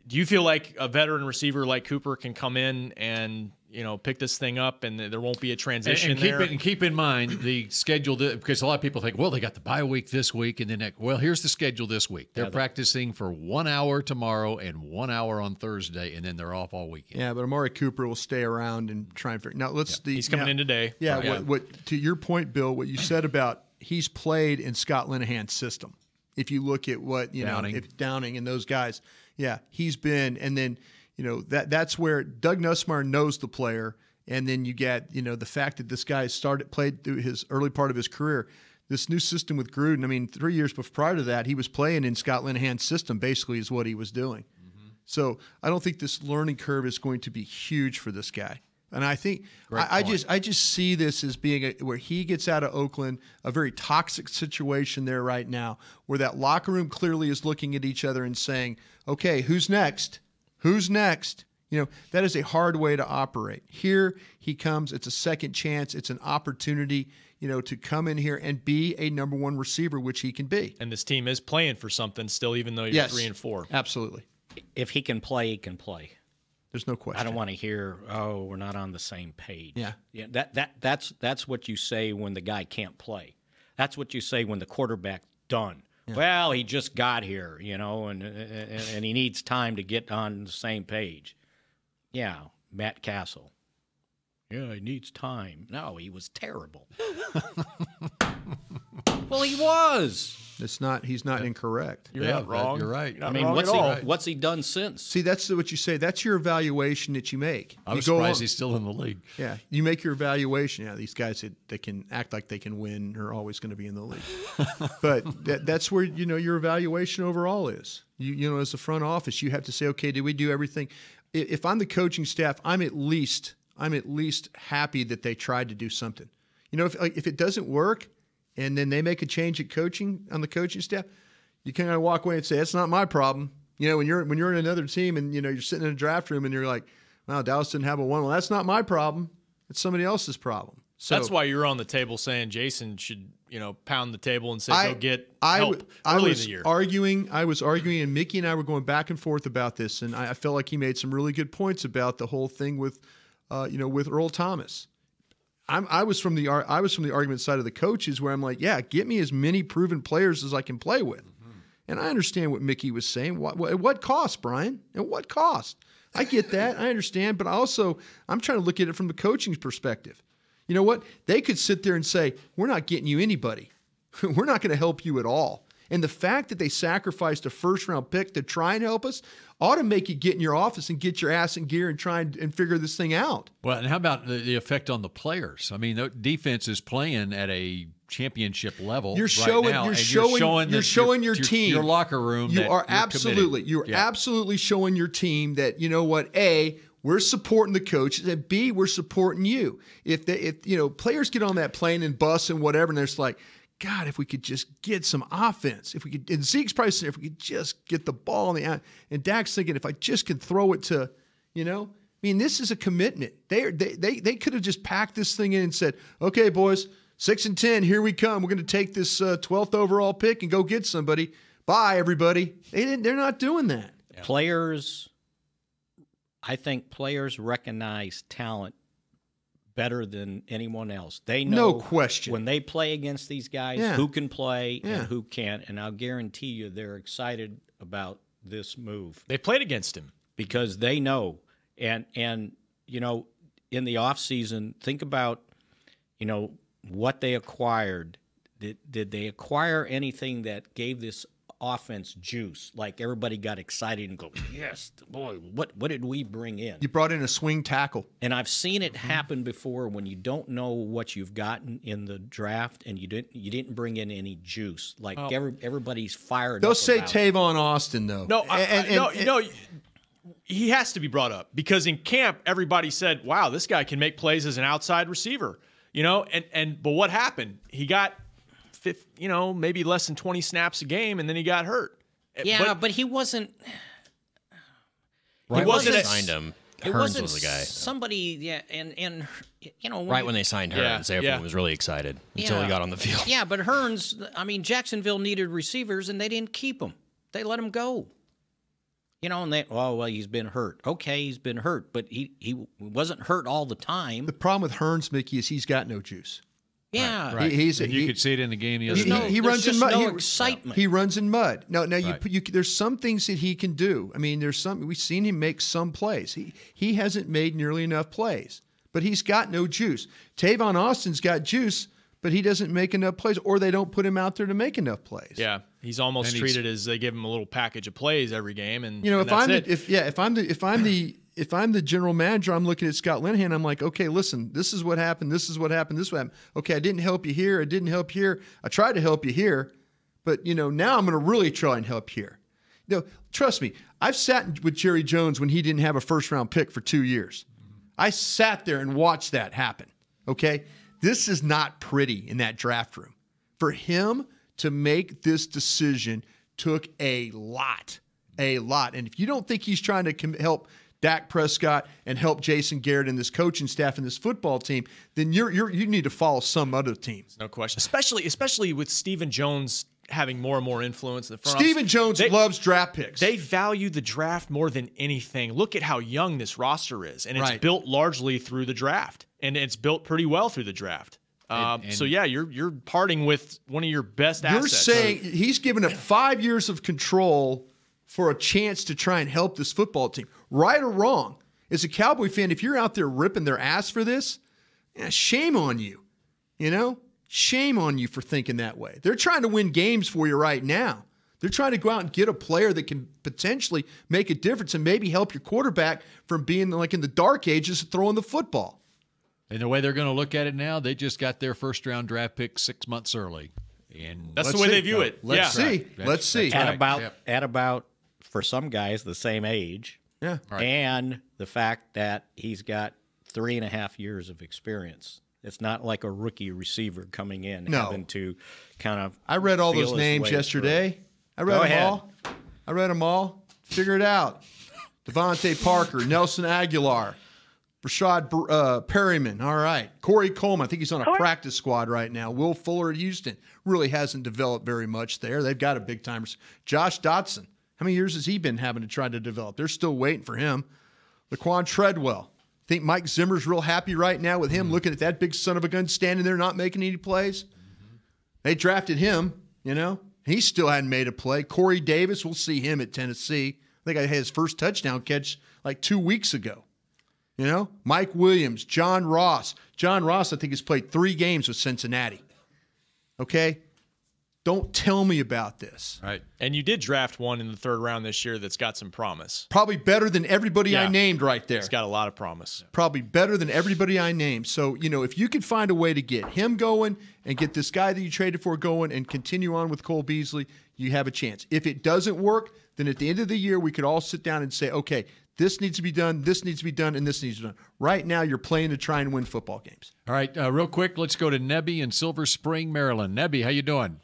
Do you feel like a veteran receiver like Cooper can come in and pick this thing up, and there won't be a transition there. And keep in mind the schedule, because a lot of people think, well, they got the bye week this week, and then here's the schedule this week. They're practicing for 1 hour tomorrow and 1 hour on Thursday, and then they're off all weekend. Yeah, but Amari Cooper will stay around and try and figure. Now he's coming in today. Yeah, what to your point, Bill, what you said about he's played in Scott Linehan's system. If you look at what Downing and those guys, he's been, and then. That's where Doug Nussmeier knows the player, and then you get the fact that this guy played through his early part of his career. This new system with Gruden, I mean, 3 years prior to that, he was playing in Scott Linehan's system. Basically, is what he was doing. Mm-hmm. So I don't think this learning curve is going to be huge for this guy. And I think I just see this as being where he gets out of Oakland, a very toxic situation there right now, where that locker room clearly is looking at each other and saying, "Okay, who's next? Who's next?" That is a hard way to operate. Here he comes. It's a second chance. It's an opportunity, to come in here and be a number one receiver, which he can be. And this team is playing for something still, even though you're 3-4. Absolutely. If he can play, he can play. There's no question. I don't want to hear, we're not on the same page. Yeah. That's what you say when the guy can't play. That's what you say when the quarterback's done. Yeah. Well, he just got here, and he needs time to get on the same page. Yeah, Matt Castle. Yeah, he needs time. No, he was terrible. Well, he was. He's not incorrect. You're not wrong. You're right. You're not what's he done since? See, that's what you say. That's your evaluation that you make. I was surprised he's still in the league. Yeah, you make your evaluation. Yeah, these guys that can act like they can win are always going to be in the league. But that's where your evaluation overall is. You as the front office, you have to say, okay, did we do everything? If I'm the coaching staff, I'm at least happy that they tried to do something. If it doesn't work, and then they make a change at coaching on the coaching staff, you kind of walk away and say, that's not my problem. When you're in another team and you're sitting in a draft room and you're like, well, Dallas didn't have a 1. Well, that's not my problem. It's somebody else's problem. So that's why you're on the table saying Jason should, pound the table and say, go get help I early was in the year. I was arguing, and Mickey and I were going back and forth about this, and I felt like he made some really good points about the whole thing with Earl Thomas. I was from the argument side of the coaches, where I'm like, get me as many proven players as I can play with. Mm-hmm. And I understand what Mickey was saying. At what cost, Brian? At what cost? I get that. I understand. But I'm trying to look at it from the coaching's perspective. You know what? They could sit there and say, we're not getting you anybody. We're not going to help you at all. And the fact that they sacrificed a first-round pick to try and help us ought to make you get in your office and get your ass in gear and try and figure this thing out. Well, and how about the effect on the players? I mean, the defense is playing at a championship level. You're showing your team, your locker room. You're absolutely showing your team that, you know what, A, we're supporting the coaches, and B, we're supporting you. If players get on that plane and bus and whatever, and they're just like, God, if we could just get some offense, and Zeke's probably saying, if we could just get the ball in the out, and Dak's thinking, if I just can throw it to, this is a commitment. They could have just packed this thing in and said, okay, boys, 6 and 10, here we come. We're going to take this 12th overall pick and go get somebody. Bye, everybody. They're not doing that. Yeah. I think players recognize talent better than anyone else. They know, no question, when they play against these guys, who can play and who can't. And I'll guarantee you they're excited about this move. They played against him because they know. And in the offseason, think about, what they acquired. Did they acquire anything that gave this offense juice? Like everybody got excited and go, yes, boy, what did we bring in? You brought in a swing tackle. And I've seen it happen before when you don't know what you've gotten in the draft and you didn't bring in any juice. Like everybody's fired. They'll say Tavon Austin though. No, he has to be brought up because in camp everybody said, wow, this guy can make plays as an outside receiver. But what happened? He got maybe less than 20 snaps a game, and then he got hurt. Yeah, but he wasn't. Right, when they signed him, Hearns was the guy. Somebody, right when they signed Hearns, everyone was really excited until he got on the field. Yeah, but Hearns, Jacksonville needed receivers, and they didn't keep him. They let him go. And well, he's been hurt. Okay, he's been hurt, but he wasn't hurt all the time. The problem with Hearns, Mickey, is he's got no juice. Yeah, right. You could see it in the game the other day. He runs in mud. No excitement. He runs in mud. Now Right. there's some things that he can do. I mean, we've seen him make some plays. He hasn't made nearly enough plays, but he's got no juice. Tavon Austin's got juice, but he doesn't make enough plays, or they don't put him out there to make enough plays. Yeah, he's almost treated as they give him a little package of plays every game, and if I'm the general manager, I'm looking at Scott Linehan. I'm like, okay, listen, this is what happened. This is what happened. This is what happened. Okay, I didn't help you here. I didn't help you here. I tried to help you here, but now I'm going to really try and help here. Trust me, I've sat with Jerry Jones when he didn't have a first-round pick for 2 years. I sat there and watched that happen. Okay, this is not pretty in that draft room. For him to make this decision took a lot. And if you don't think he's trying to help Dak Prescott and help Jason Garrett and this coaching staff and this football team, then you need to follow some other team. No question. Especially with Stephen Jones having more and more influence in the front Stephen Jones loves draft picks. They value the draft more than anything. Look at how young this roster is, and it's built largely through the draft, and it's built pretty well through the draft. So yeah, you're parting with one of your best assets. You're saying he's given up 5 years of control for a chance to try and help this football team. Right or wrong, as a Cowboy fan, if you're out there ripping their ass for this, shame on you. Shame on you for thinking that way. They're trying to win games for you right now. They're trying to go out and get a player that can potentially make a difference and maybe help your quarterback from being like in the dark ages of throwing the football. And the way they're going to look at it now, they just got their first-round draft pick 6 months early. And that's the way they view it. Let's see. Let's see. At about, for some guys, the same age. Yeah. Right. And the fact that he's got 3.5 years of experience. It's not like a rookie receiver coming in having to kind of. I read all those names yesterday. I read them all. Figure it out. Devontae Parker, Nelson Aguilar, Rashad Perryman. All right. Corey Coleman. I think he's on a practice squad right now. Will Fuller at Houston really hasn't developed very much there. They've got a big timer. Josh Dotson. How many years has he been having to try to develop? They're still waiting for him. Laquan Treadwell. I think Mike Zimmer's real happy right now with him looking at that big son of a gun standing there not making any plays. They drafted him, He still hadn't made a play. Corey Davis, we'll see him at Tennessee. I think I had his first touchdown catch like 2 weeks ago. Mike Williams, John Ross. John Ross, I think, has played 3 games with Cincinnati. Okay? Don't tell me about this. Right. And you did draft one in the 3rd round this year that's got some promise. Probably better than everybody I named right there. It's got a lot of promise. Probably better than everybody I named. So, if you could find a way to get him going and get this guy that you traded for going and continue on with Cole Beasley, you have a chance. If it doesn't work, then at the end of the year, we could all sit down and say, okay, this needs to be done, this needs to be done, and this needs to be done. Right now, you're playing to try and win football games. All right, real quick, let's go to Nebby in Silver Spring, Maryland. Nebby, how you doing?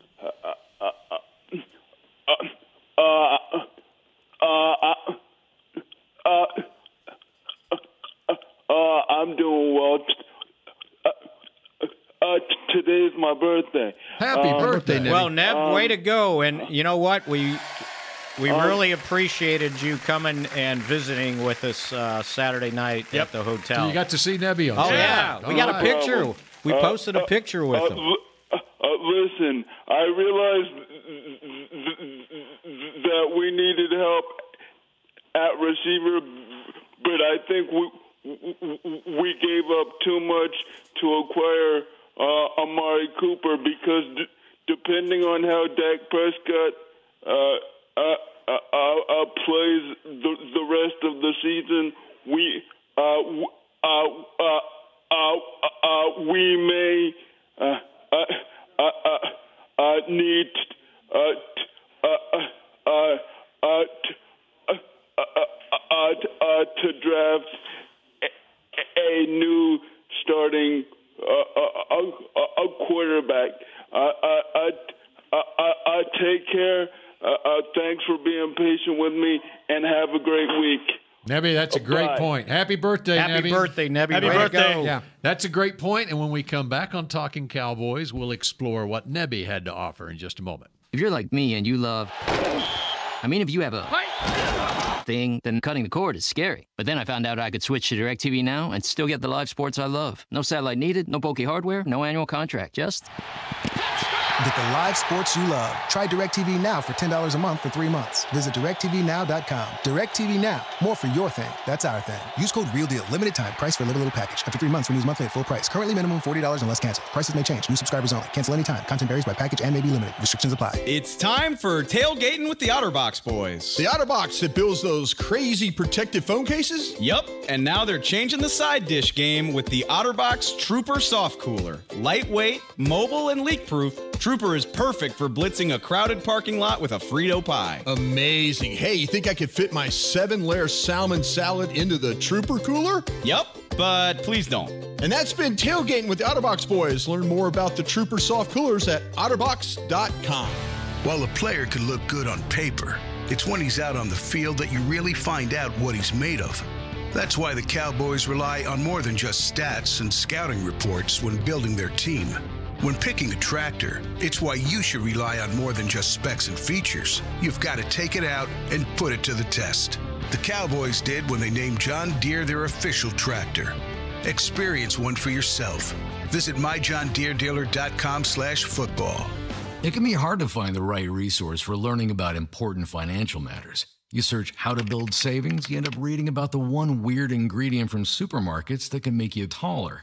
I'm doing well. Today's my birthday. Happy birthday, Neb. Well, Neb, way to go. And you know what? We really appreciated you coming and visiting with us Saturday night at the hotel. So you got to see Nebby on Saturday. Yeah. We got a picture. We posted a picture with him. Listen, I realized that we needed help at receiver, but I think we gave up too much to acquire Amari Cooper because depending on how Dak Prescott plays the rest of the season, we may need to draft a new starting quarterback. Take care. Thanks for being patient with me, and have a great week. Nebby, that's a great point. Happy birthday, Nebby. Happy birthday, Nebby. Happy birthday. Yeah, that's a great point. And when we come back on Talking Cowboys, we'll explore what Nebby had to offer in just a moment. If you're like me and you love... if you have a thing, then cutting the cord is scary. But then I found out I could switch to DirecTV Now and still get the live sports I love. No satellite needed, no bulky hardware, no annual contract, just... Get the live sports you love. Try DirecTV Now for $10 a month for 3 months. Visit DirecTVNow.com. DirecTV Now. More for your thing. That's our thing. Use code REALDEAL. Limited time. Price for little package. After 3 months, renews monthly at full price. Currently minimum $40 unless canceled. Prices may change. New subscribers only. Cancel anytime. Content varies by package and may be limited. Restrictions apply. It's time for tailgating with the OtterBox boys. The OtterBox that builds those crazy protective phone cases? Yup. And now they're changing the side dish game with the OtterBox Trooper Soft Cooler. Lightweight, mobile, and leak-proof, Trooper is perfect for blitzing a crowded parking lot with a Frito pie. Amazing. Hey, you think I could fit my 7-layer salmon salad into the Trooper cooler? Yup, but please don't. And that's been Tailgating with the OtterBox boys. Learn more about the Trooper soft coolers at otterbox.com. While a player could look good on paper, it's when he's out on the field that you really find out what he's made of. That's why the Cowboys rely on more than just stats and scouting reports when building their team. When picking a tractor, it's why you should rely on more than just specs and features. You've got to take it out and put it to the test. The Cowboys did when they named John Deere their official tractor. Experience one for yourself. Visit myjohndeeredealer.com/football. It can be hard to find the right resource for learning about important financial matters. You search how to build savings, you end up reading about the one weird ingredient from supermarkets that can make you taller.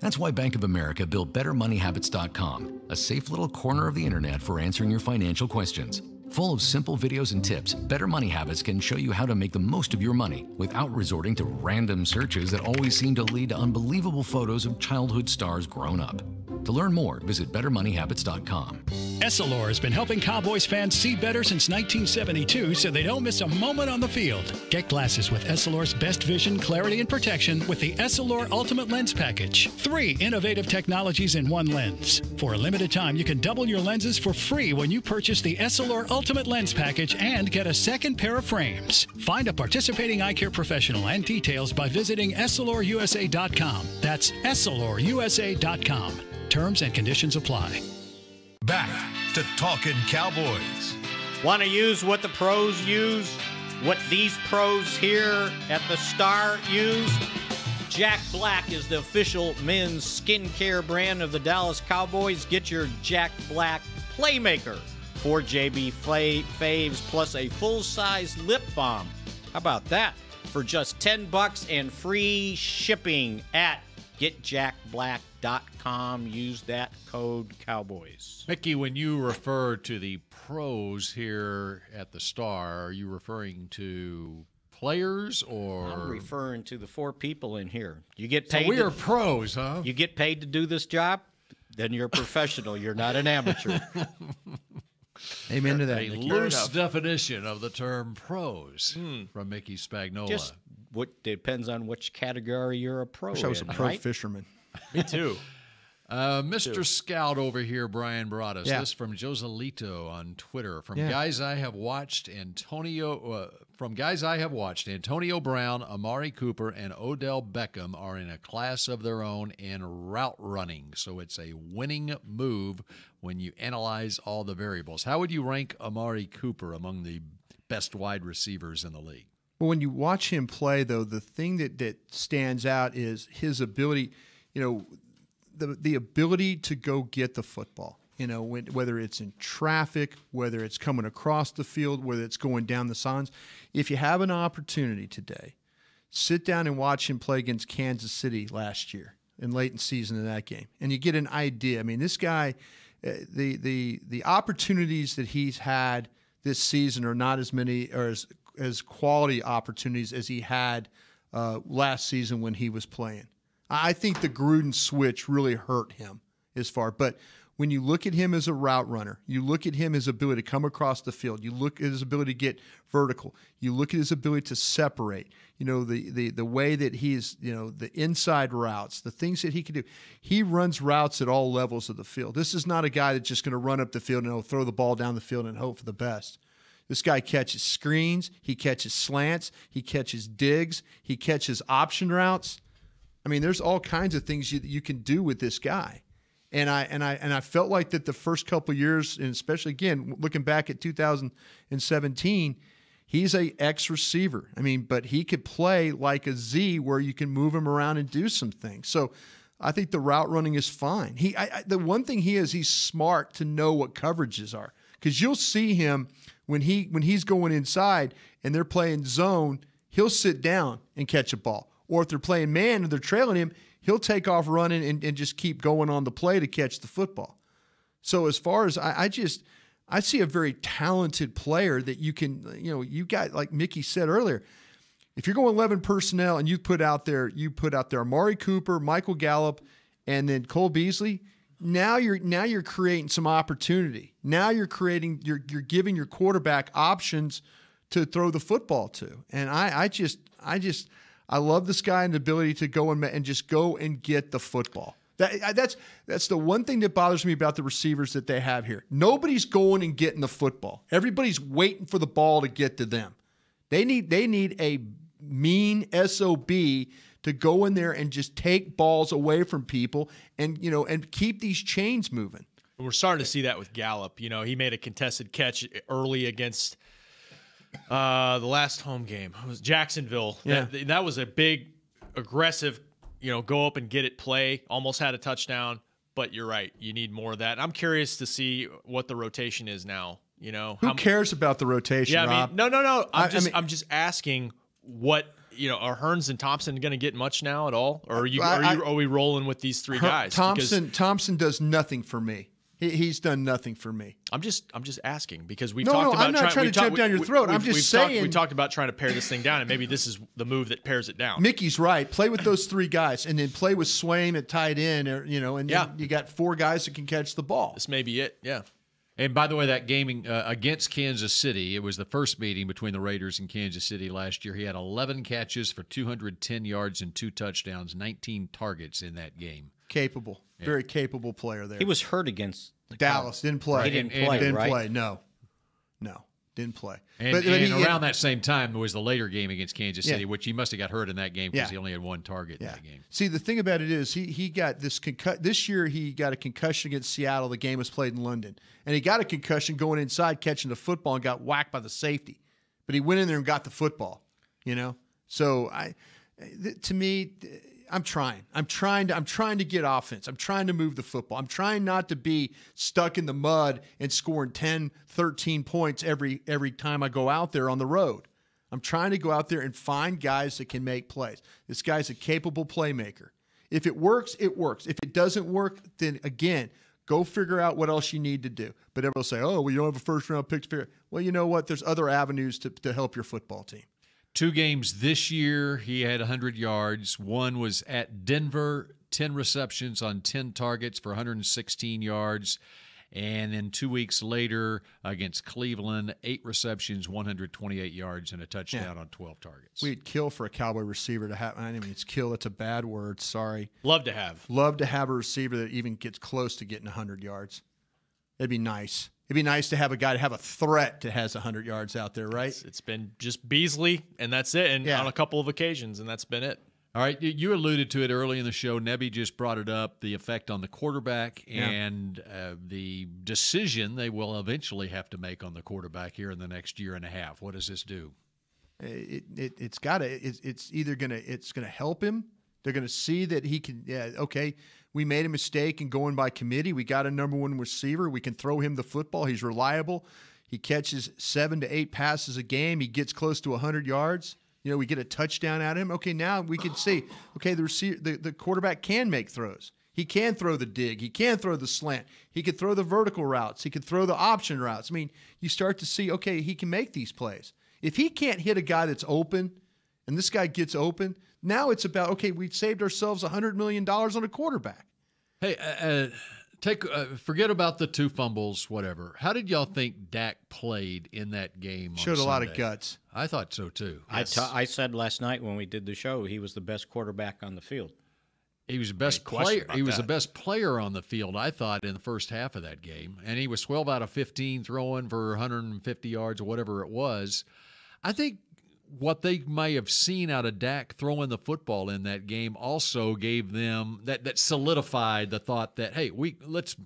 That's why Bank of America built BetterMoneyHabits.com, a safe little corner of the internet for answering your financial questions. Full of simple videos and tips, Better Money Habits can show you how to make the most of your money without resorting to random searches that always seem to lead to unbelievable photos of childhood stars grown up. To learn more, visit BetterMoneyHabits.com. Essilor has been helping Cowboys fans see better since 1972 so they don't miss a moment on the field. Get glasses with Essilor's best vision, clarity, and protection with the Essilor Ultimate Lens Package. 3 innovative technologies in one lens. For a limited time, you can double your lenses for free when you purchase the Essilor Ultimate Lens Package and get a second pair of frames. Find a participating eye care professional and details by visiting EssilorUSA.com. That's EssilorUSA.com. Terms and conditions apply. Back to Talkin' Cowboys. Want to use what the pros use? What these pros here at the Star use? Jack Black is the official men's skincare brand of the Dallas Cowboys. Get your Jack Black Playmaker. 4 JB faves plus a full-size lip balm. How about that? For just $10 and free shipping at getjackblack.com. Use that code Cowboys. Mickey, when you refer to the pros here at the Star, are you referring to players or? I'm referring to the 4 people in here. You get paid. So we are pros, huh? You get paid to do this job, then you're a professional. You're not an amateur. Amen to that. A loose definition of the term pros from Mickey Spagnola. Just what depends on which category you're a pro. I wish I was a pro right? fisherman. Me too. Mr. Scout over here, Brian, brought us this from Joselito on Twitter. From guys I have watched, Antonio Brown, Amari Cooper, and Odell Beckham are in a class of their own in route running. So it's a winning move when you analyze all the variables. How would you rank Amari Cooper among the best wide receivers in the league? Well, when you watch him play, though, the thing that stands out is his ability, the ability to go get the football, whether it's in traffic, whether it's coming across the field, whether it's going down the sidelines. If you have an opportunity today, sit down and watch him play against Kansas City last year in late in season in that game, and you get an idea. I mean, this guy, the opportunities that he's had this season are not as many or as quality opportunities as he had last season when he was playing. I think the Gruden switch really hurt him but when you look at him as a route runner, you look at him as ability to come across the field, you look at his ability to get vertical, you look at his ability to separate, the way that he's, the inside routes, the things that he can do. He runs routes at all levels of the field. This is not a guy that's just going to run up the field and he'll throw the ball down the field and hope for the best. This guy catches screens, he catches slants, he catches digs, he catches option routes. I mean, there's all kinds of things you can do with this guy. And I felt like that the first couple of years, and especially again looking back at 2017, He's a X receiver. I mean, but he could play like a Z where you can move him around and do some things. So I think the route running is fine. The one thing he's smart to know what coverages are, because you'll see him when he's going inside and they're playing zone, he'll sit down and catch a ball. Or if they're playing man and they're trailing him, he'll take off running and just keep going on the play to catch the football. So as far as I see a very talented player that you can, you got, like Mickey said earlier, if you're going 11 personnel and you put out there Amari Cooper, Michael Gallup, and then Cole Beasley, now you're creating some opportunity. Now you're giving your quarterback options to throw the football to. And I love this guy and the ability to go and just go and get the football. That's the one thing that bothers me about the receivers that they have here. Nobody's going and getting the football. Everybody's waiting for the ball to get to them. They need a mean SOB to go in there and just take balls away from people and keep these chains moving. We're starting to see that with Gallup. He made a contested catch early against the last home game. It was Jacksonville. Yeah. That was a big, aggressive, go up and get it play. Almost had a touchdown, but you're right. You need more of that. I'm curious to see what the rotation is now. Who cares about the rotation, Rob? No. I'm just asking what, are Hearns and Thompson going to get much now at all? Or are we rolling with these three guys? Thompson does nothing for me. He's done nothing for me. I'm just asking because we've talked about. I'm not trying to jump down your throat. I'm just saying. We talked about trying to pare this thing down, and maybe this is the move that pares it down. Mickey's right. Play with those three guys, and then play with Swaim at tight end, and you got four guys that can catch the ball. This may be it. Yeah. And by the way, that game against Kansas City, it was the first meeting between the Raiders and Kansas City last year. He had 11 catches for 210 yards and 2 touchdowns, 19 targets in that game. Capable, very capable player there. He was hurt against Dallas. Didn't play. He didn't play. No, didn't play. And around that same time, there was the later game against Kansas City, which he must have got hurt in that game because he only had one target in that game. See, the thing about it is he got this year he got a concussion against Seattle. The game was played in London. And he got a concussion going inside, catching the football, and got whacked by the safety. But he went in there and got the football, So to me, I'm trying to get offense. I'm trying to move the football. I'm trying not to be stuck in the mud and scoring 10, 13 points every time I go out there on the road. I'm trying to go out there and find guys that can make plays. This guy's a capable playmaker. If it works, it works. If it doesn't work, then again, go figure out what else you need to do. But everyone will say, oh, well, you don't have a first-round pick to figure. Well, you know what? There's other avenues to help your football team. 2 games this year, he had 100 yards. One was at Denver, 10 receptions on 10 targets for 116 yards. And then 2 weeks later against Cleveland, 8 receptions, 128 yards, and a touchdown on 12 targets. We'd kill for a Cowboy receiver to have. I mean, it's kill. It's a bad word. Sorry. Love to have a receiver that even gets close to getting 100 yards. It'd be nice. It'd be nice to have a guy to have a threat that has 100 yards out there, right? It's been just Beasley, and that's it, and on a couple of occasions, and that's been it. All right, you alluded to it early in the show. Nebby just brought it up, the effect on the quarterback and the decision they will eventually have to make on the quarterback here in the next year and a half. What does this do? It's either gonna help him. They're gonna see that he can. Yeah, okay. We made a mistake in going by committee. We got a number 1 receiver. We can throw him the football. He's reliable. He catches 7 to 8 passes a game. He gets close to 100 yards. We get a touchdown at him. Okay, now we can see, okay, the quarterback can make throws. He can throw the dig. He can throw the slant. He could throw the vertical routes. He could throw the option routes. I mean, you start to see, okay, he can make these plays. If he can't hit a guy that's open and this guy gets open, now it's about, okay, we saved ourselves $100 million on a quarterback. Hey, forget about the 2 fumbles, whatever. How did y'all think Dak played in that game? Showed a lot of guts. I thought so too. Yes. I said last night when we did the show, he was the best quarterback on the field. He was the best player. He was the best player on the field, I thought, in the first half of that game. And he was 12 out of 15 throwing for 150 yards or whatever it was. I think what they may have seen out of Dak throwing the football in that game also gave them that solidified the thought that, hey, let's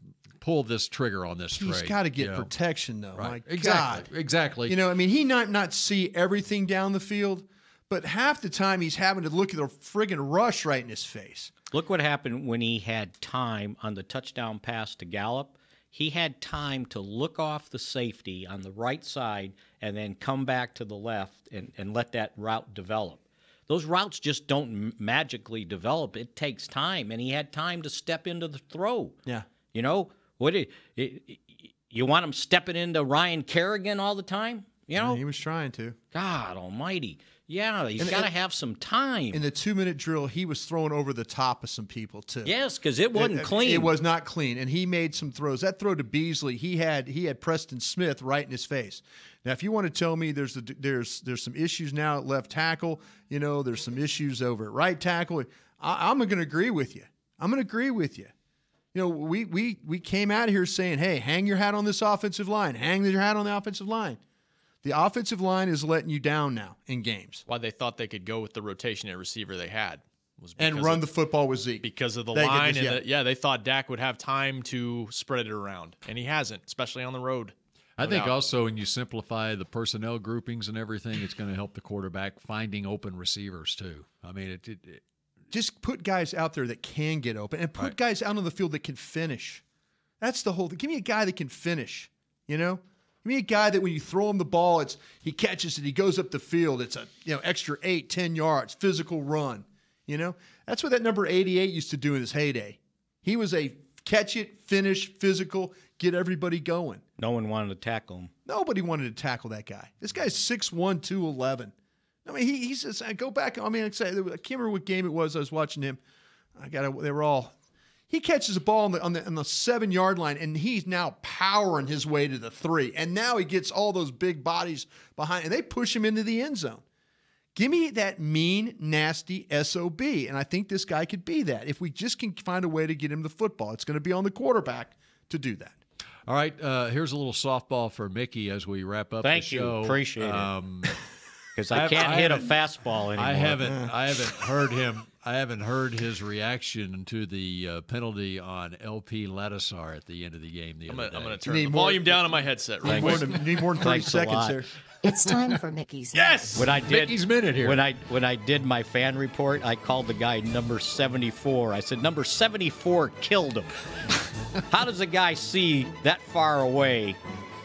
pull this trigger on this trade. He's got to get protection, though. Right. My Exactly. God. Exactly. You know, I mean, he might not see everything down the field, but half the time he's having to look at the friggin' rush right in his face. Look what happened when he had time on the touchdown pass to Gallup. He had time to look off the safety on the right side and then come back to the left and let that route develop. Those routes just don't magically develop. It takes time, and he had time to step into the throw. Yeah. You know, you want him stepping into Ryan Kerrigan all the time? You know? He was trying to. God almighty. Yeah, he's got to have some time. In the 2-minute drill, he was throwing over the top of some people, too. Yes, because it wasn't clean. It was not clean, and he made some throws. That throw to Beasley, he had Preston Smith right in his face. Now, if you want to tell me there's some issues now at left tackle, you know, there's some issues over at right tackle, I'm going to agree with you. I'm going to agree with you. You know, we came out here saying, hey, hang your hat on this offensive line. Hang your hat on the offensive line. The offensive line is letting you down now in games. Why they thought they could go with the rotation at receiver they had was and run the football with Zeke because of the line. They thought Dak would have time to spread it around, and he hasn't, especially on the road. I think also when you simplify the personnel groupings and everything, it's going to help the quarterback finding open receivers too. I mean, it just put guys out there that can get open and put guys out on the field that can finish. That's the whole thing. Give me a guy that can finish, you know? Give me a guy that when you throw him the ball, he catches it, he goes up the field. It's a extra 8-10 yards, physical run. You know, that's what that number 88 used to do in his heyday. He was a catch it, finish, physical, get everybody going. No one wanted to tackle him. Nobody wanted to tackle that guy. This guy's 6'1", 211. I mean, he's just, I go back. I mean, I can't remember what game it was. I was watching him. They were all. He catches a ball on the 7-yard line, and he's now powering his way to the 3. And now he gets all those big bodies behind, and they push him into the end zone. Give me that mean, nasty SOB, and I think this guy could be that. If we just can find a way to get him the football, it's going to be on the quarterback to do that. All right, here's a little softball for Mickey as we wrap up the show. Thank you, appreciate it. Because I can't hit a fastball anymore. I haven't heard him. I haven't heard his reaction to the penalty on LP Ladisar at the end of the game. I'm going to turn the volume down on my headset. Need more than 30 seconds there. It's time for Mickey's. Yes. Mickey's minute here. When I did my fan report, I called the guy number 74. I said number 74 killed him. How does a guy see that far away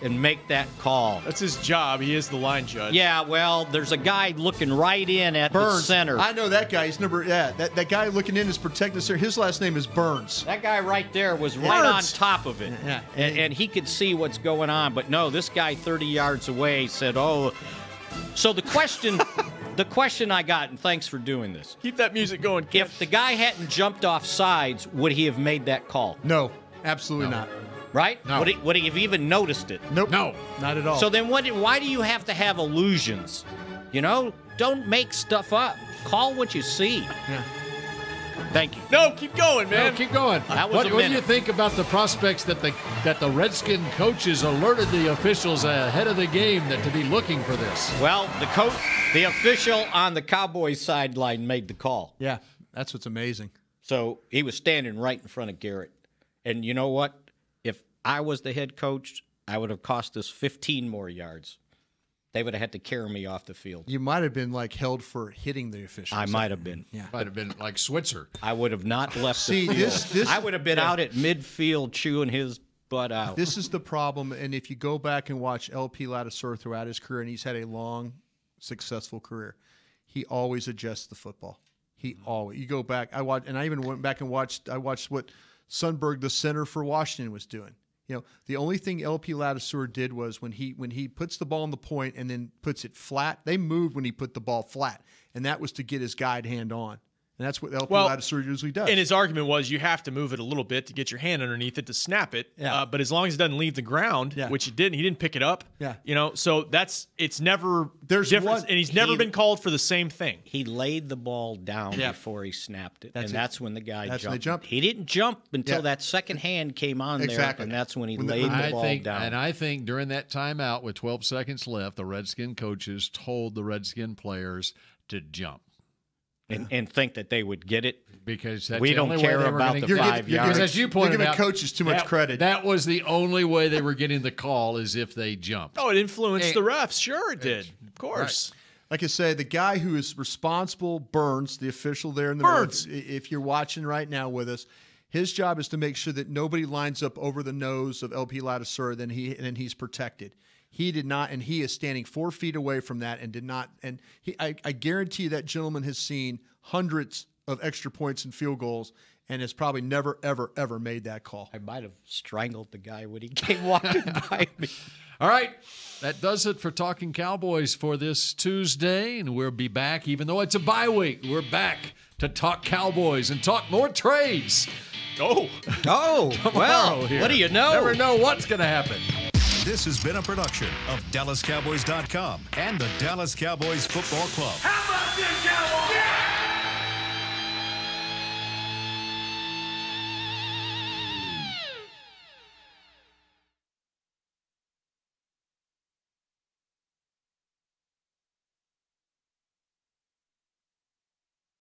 and make that call? That's his job. He is the line judge. Yeah, well, there's a guy looking right in at the center. I know that guy. He's that guy looking in is protecting the center. His last name is Burns. That guy right there was right on top of it. Yeah. And he could see what's going on. But no, this guy 30 yards away said, oh. So the question I got, and thanks for doing this. Keep that music going, Kim. If the guy hadn't jumped off sides, would he have made that call? No, absolutely not. Right? No. Would he have even noticed it? Nope. No, not at all. So then why do you have to have illusions? You know, don't make stuff up. Call what you see. Yeah. Thank you. No, keep going, man. No, keep going. What do you think about the prospects that the Redskin coaches alerted the officials ahead of the game to be looking for this? Well, the official on the Cowboys sideline made the call. Yeah, that's what's amazing. So he was standing right in front of Garrett. And you know what? If I was the head coach, I would have cost us 15 more yards. They would have had to carry me off the field. You might have been held for hitting the officials. I might have been. Yeah. Might have been like Switzer. I would have not left the field. I would have been out at midfield chewing his butt out. This is the problem. And if you go back and watch LP Ladisar throughout his career, and he's had a long, successful career, he always adjusts the football. He always. You go back. I even went back and watched what Sundberg, the center for Washington, was doing. You know, the only thing LP Ladisar did was when he puts the ball on the point and then puts it flat, they moved when he put the ball flat, and that was to get his guide hand on. And that's what LP Ladisar usually does. And his argument was you have to move it a little bit to get your hand underneath it to snap it. Yeah. But as long as it doesn't leave the ground, which it didn't, he didn't pick it up. Yeah. You know, so it's never difference, and he's never been called for the same thing. He laid the ball down before he snapped it, that's when the guy jumped. When they jumped. He didn't jump until that second hand came on there, and that's when he laid the ball down. And I think during that timeout with 12 seconds left, the Redskin coaches told the Redskin players to jump. and think that they would get it. Because that's we the don't only way care they were about gonna the get- 5 yards. Because as you pointed giving out, coaches too much credit. That was the only way they were getting the call, is if they jumped. Oh, it influenced the refs. Sure, it did. Of course. Right. Like I say, the guy who is responsible, Burns, the official there in the Burns. north, if you're watching right now with us, his job is to make sure that nobody lines up over the nose of LP Ladisura, then he's protected. He did not, and he is standing 4 feet away from that and did not. And I guarantee that gentleman has seen hundreds of extra points and field goals and has probably never, ever, ever made that call. I might have strangled the guy when he came walking by me. All right, that does it for Talking Cowboys for this Tuesday, and we'll be back, even though it's a bye week. We're back to talk Cowboys and talk more trades. Oh, well, here. what do you know? Never know what's going to happen. This has been a production of DallasCowboys.com and the Dallas Cowboys Football Club. How about this, Cowboys? Yeah!